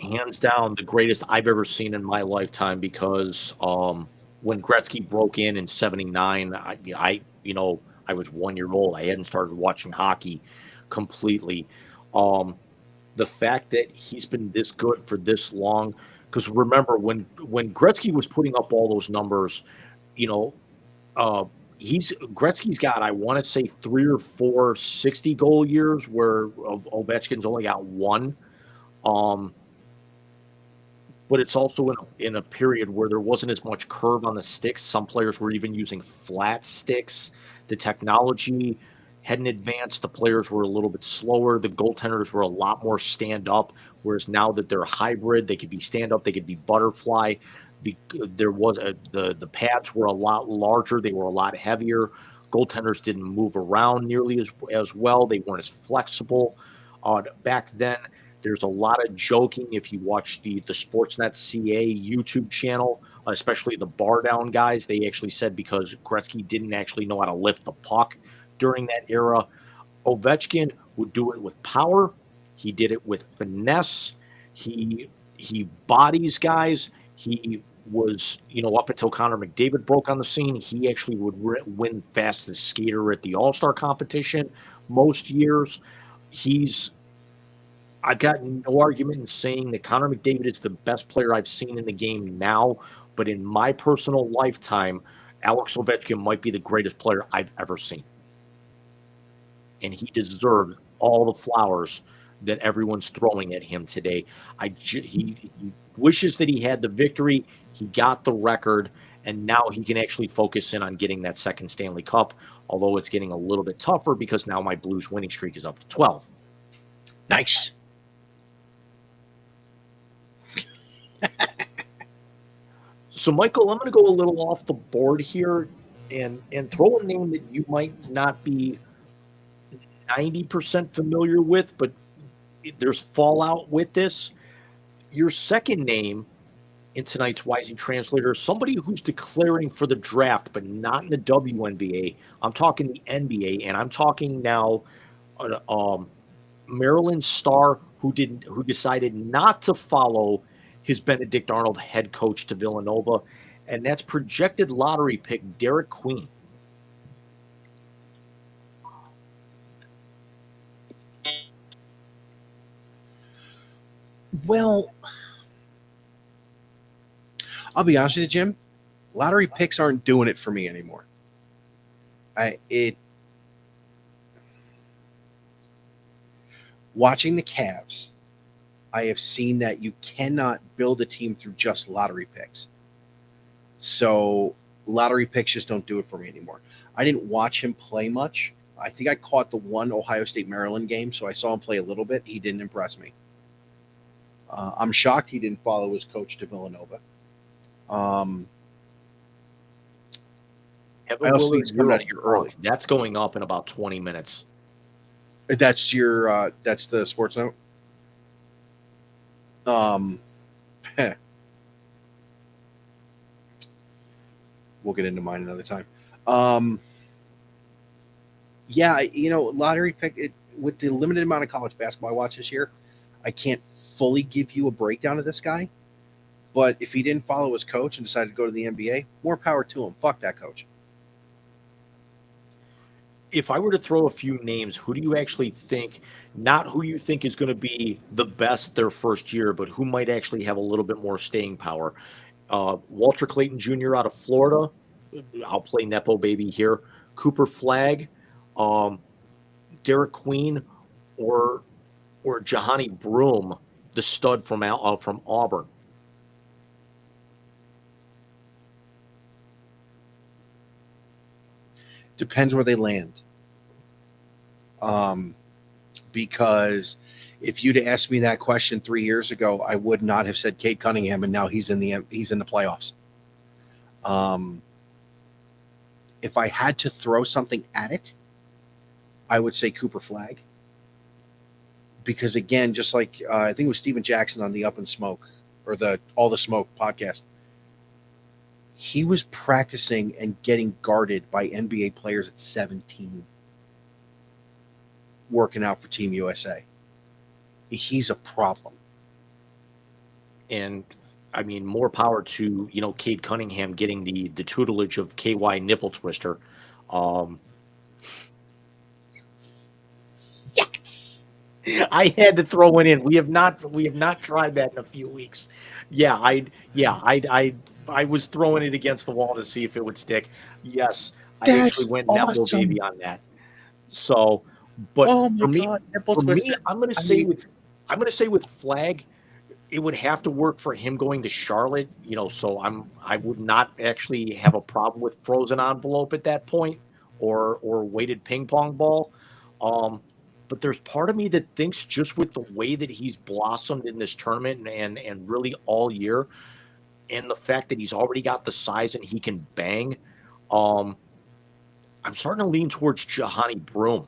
hands down the greatest I've ever seen in my lifetime because when Gretzky broke in '79, I was 1 year old. I hadn't started watching hockey completely. The fact that he's been this good for this long, because remember when Gretzky was putting up all those numbers, Gretzky's got, I want to say 3 or 4 60 goal years where Ovechkin's only got 1. But it's also in a period where there wasn't as much curve on the sticks. Some players were even using flat sticks. The technology hadn't advanced. The players were a little bit slower. The goaltenders were a lot more stand-up, whereas now that they're hybrid, they could be stand-up, they could be butterfly. The pads were a lot larger. They were a lot heavier. Goaltenders didn't move around nearly as well. They weren't as flexible. Back then, there's a lot of joking if you watch the Sportsnet CA YouTube channel, especially the bar down guys. They actually said because Gretzky didn't actually know how to lift the puck during that era. Ovechkin would do it with power. He did it with finesse. He bodies guys. He was, up until Connor McDavid broke on the scene, he actually would win fastest skater at the All-Star competition most years. I've got no argument in saying that Connor McDavid is the best player I've seen in the game now, but in my personal lifetime, Alex Ovechkin might be the greatest player I've ever seen. And he deserved all the flowers that everyone's throwing at him today. He wishes that he had the victory. He got the record, and now he can actually focus in on getting that second Stanley Cup, although it's getting a little bit tougher because now my Blues winning streak is up to 12.
Nice.
So, Michael, I'm going to go a little off the board here and throw a name that you might not be 90% familiar with, but there's fallout with this. Your second name in tonight's Wisey Translator, somebody who's declaring for the draft, but not in the WNBA. I'm talking the NBA, and I'm talking now Maryland star who decided not to follow his Benedict Arnold head coach to Villanova, and that's projected lottery pick Derek Queen.
Well, I'll be honest with you, Jim. Lottery picks aren't doing it for me anymore. Watching the Cavs, I have seen that you cannot build a team through just lottery picks. So lottery picks just don't do it for me anymore. I didn't watch him play much. I think I caught the one Ohio State Maryland game, so I saw him play a little bit. He didn't impress me. I'm shocked he didn't follow his coach to Villanova. I also think it's coming out here early.
That's going up in about 20 minutes.
That's your that's the sports note. We'll get into mine another time. Yeah, lottery pick with the limited amount of college basketball I watch this year, I can't fully give you a breakdown of this guy. But if he didn't follow his coach and decided to go to the NBA, more power to him. Fuck that coach.
If I were to throw a few names, who do you actually think, not who you think is going to be the best their first year, but who might actually have a little bit more staying power? Walter Clayton Jr. out of Florida. I'll play Nepo baby here. Cooper Flagg, Derek Queen, or Jahani Broom, the stud from Auburn.
Depends where they land. Because if you'd asked me that question 3 years ago, I would not have said Cade Cunningham, and now he's in the playoffs. If I had to throw something at it, I would say Cooper Flagg. Because again, just like I think it was Steven Jackson on the Up and Smoke or the All the Smoke podcast, he was practicing and getting guarded by NBA players at 17, working out for Team USA. He's a problem.
And I mean, more power to, Cade Cunningham getting the tutelage of KY Nipple Twister. Yes. I had to throw it in. We have not tried that in a few weeks. I was throwing it against the wall to see if it would stick. Yes, I actually went
awesome.
Nipple baby on that. So, but for me, I'm going to say with Flagg, it would have to work for him going to Charlotte. So I would not actually have a problem with frozen envelope at that point or weighted ping pong ball. But there's part of me that thinks just with the way that he's blossomed in this tournament and really all year, and the fact that he's already got the size and he can bang, I'm starting to lean towards Jahani Broom.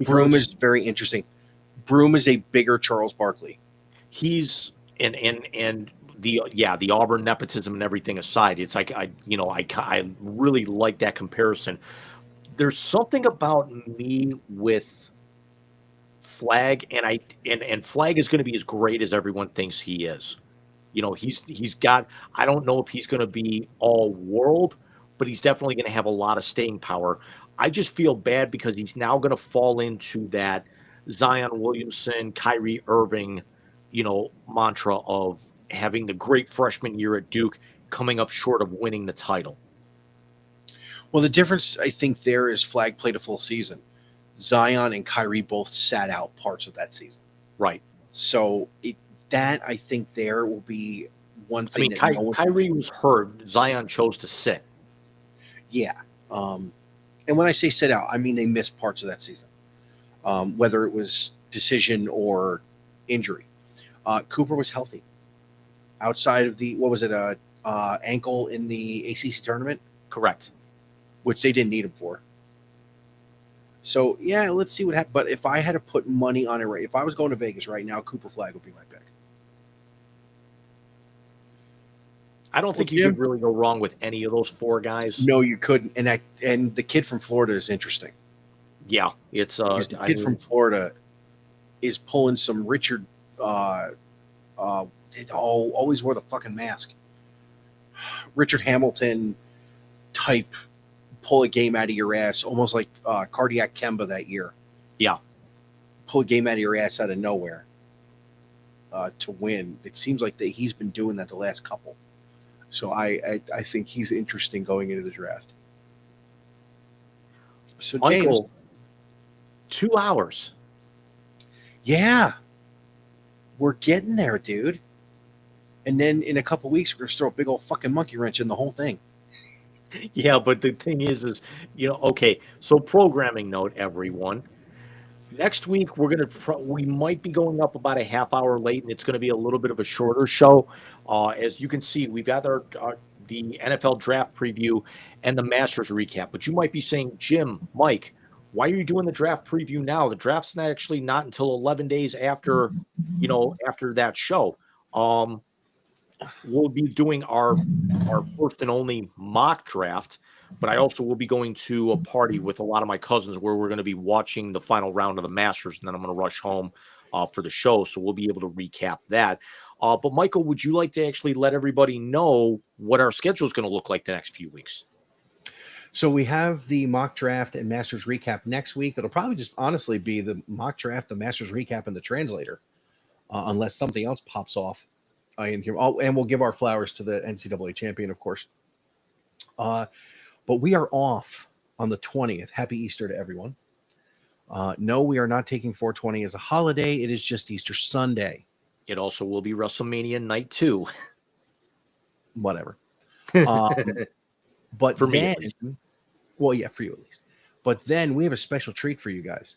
Broom is very interesting. Broom is a bigger Charles Barkley.
He's and the Auburn nepotism and everything aside, it's like I really like that comparison. There's something about me with Flagg, and Flagg is going to be as great as everyone thinks he is. He's got, I don't know if he's going to be all world, but he's definitely going to have a lot of staying power. I just feel bad because he's now going to fall into that Zion Williamson, Kyrie Irving, mantra of having the great freshman year at Duke, coming up short of winning the title.
Well, the difference, I think, there is Flagg played a full season. Zion and Kyrie both sat out parts of that season.
Right. So
I think there will be one thing.
Kyrie was hurt. Zion chose to sit.
Yeah. And when I say sit out, I mean they missed parts of that season, whether it was decision or injury. Cooper was healthy. Outside of the, ankle in the ACC tournament?
Correct.
Which they didn't need him for. So, yeah, let's see what happens. But if I had to put money on it, if I was going to Vegas right now, Cooper Flagg would be my pick.
I don't think you
Jim?
could really go wrong with any of those four guys.
No, you couldn't. And the kid from Florida is interesting.
Yeah, it's
Because the kid from Florida is pulling some Richard. It always wore the fucking mask. Richard Hamilton type, pull a game out of your ass, almost like Cardiac Kemba that year.
Yeah.
Pull a game out of your ass out of nowhere to win. It seems like that he's been doing that the last couple. So I think he's interesting going into the draft. So
Michael,
James,
2 hours.
yeah, we're getting there, dude. And then in a couple weeks, we're gonna throw a big old fucking monkey wrench in the whole thing.
Yeah, but the thing is, okay. So programming note, everyone. Next week we might be going up about a half hour late, and it's going to be a little bit of a shorter show. As you can see, we've got the NFL draft preview and the Masters recap. But you might be saying, Jim, Mike, why are you doing the draft preview now? The draft's not until 11 days after, after that show. We'll be doing our first and only mock draft, but I also will be going to a party with a lot of my cousins where we're going to be watching the final round of the Masters, and then I'm going to rush home for the show, so we'll be able to recap that. But Michael, would you like to actually let everybody know what our schedule is going to look like the next few weeks?
So we have the mock draft and Masters recap next week. It'll probably just honestly be the mock draft, the Masters recap, and the translator, unless something else pops off in here. And we'll give our flowers to the NCAA champion, of course. But we are off on the 20th. Happy Easter to everyone. No, we are not taking 420 as a holiday. It is just Easter Sunday.
It also will be WrestleMania night 2.
Whatever. But
For
then,
me, at least.
Well, yeah, for you at least. But then we have a special treat for you guys.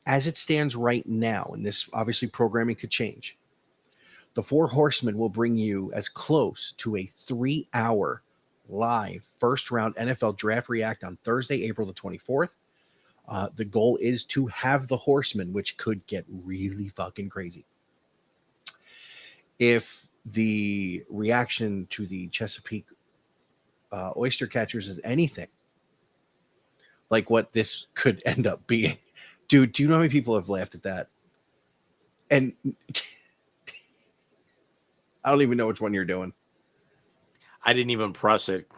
As it stands right now, and this obviously programming could change, the Four Horsemen will bring you as close to a 3-hour live first round NFL draft react on Thursday, April the 24th. The goal is to have the Horsemen, which could get really fucking crazy. If the reaction to the Chesapeake oyster catchers is anything like what this could end up being, dude, do you know how many people have laughed at that? And I don't even know which one you're doing.
I didn't even press it.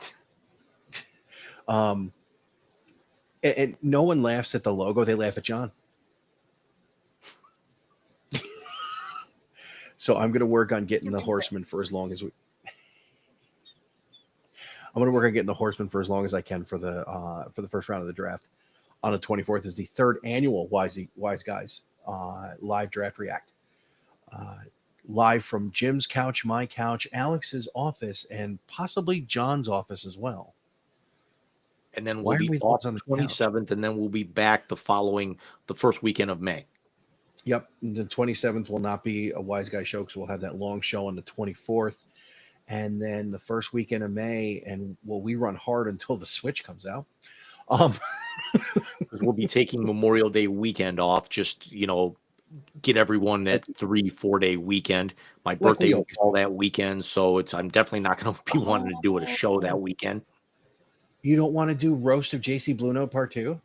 And no one laughs at the logo. They laugh at John. So I'm going to work on getting the Horsemen for as long as we. I'm going to work on getting the Horsemen for as long as I can for the first round of the draft. On the 24th is the third annual Wise Guys live draft react. Live from Jim's couch, my couch, Alex's office, and possibly John's office as well.
And then we'll be off on the 27th, and then we'll be back the first weekend of May.
Yep. The 27th will not be a Wise Guy show because we'll have that long show on the 24th. And then the first weekend of May, and we run hard until the Switch comes out.
We'll be taking Memorial Day weekend off, just, get everyone that 3-4 day weekend. My birthday will fall that weekend, so I'm definitely not going to be wanting to do a show that weekend.
You don't want to do Roast of JC Blue Note Part 2?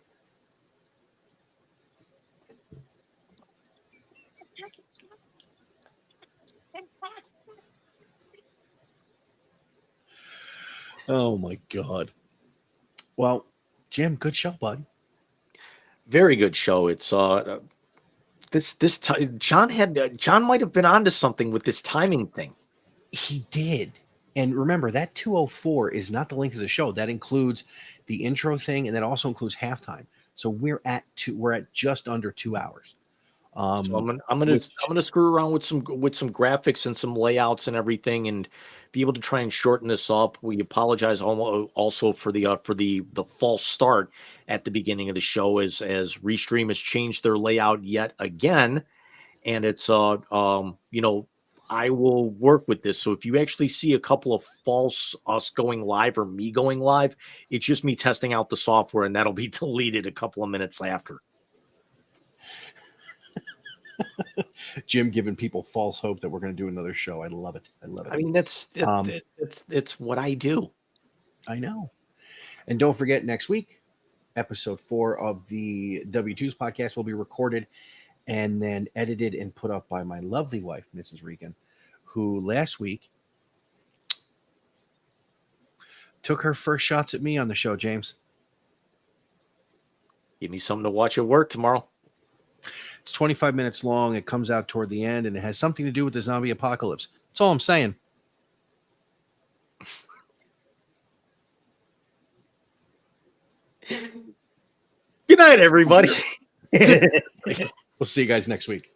Oh my God. Well, Jim, good show, bud.
Very good show. It's this time John might have been onto something with this timing thing.
He did. And remember, that 204 is not the length of the show. That includes the intro thing, and that also includes halftime. So we're at just under 2 hours.
So I'm gonna screw around with some graphics and some layouts and everything, and be able to try and shorten this up. We apologize also for the false start at the beginning of the show, as Restream has changed their layout yet again, and it's I will work with this. So if you actually see a couple of false us going live or me going live, it's just me testing out the software, and that'll be deleted a couple of minutes after.
Jim giving people false hope that we're going to do another show. I love it. I love it.
I mean, it's what I do.
I know. And don't forget, next week, episode 4 of the W2's podcast will be recorded and then edited and put up by my lovely wife, Mrs. Regan, who last week took her first shots at me on the show, James.
Give me something to watch at work tomorrow.
It's 25 minutes long. It comes out toward the end, and it has something to do with the zombie apocalypse. That's all I'm saying.
Good night, everybody.
We'll see you guys next week.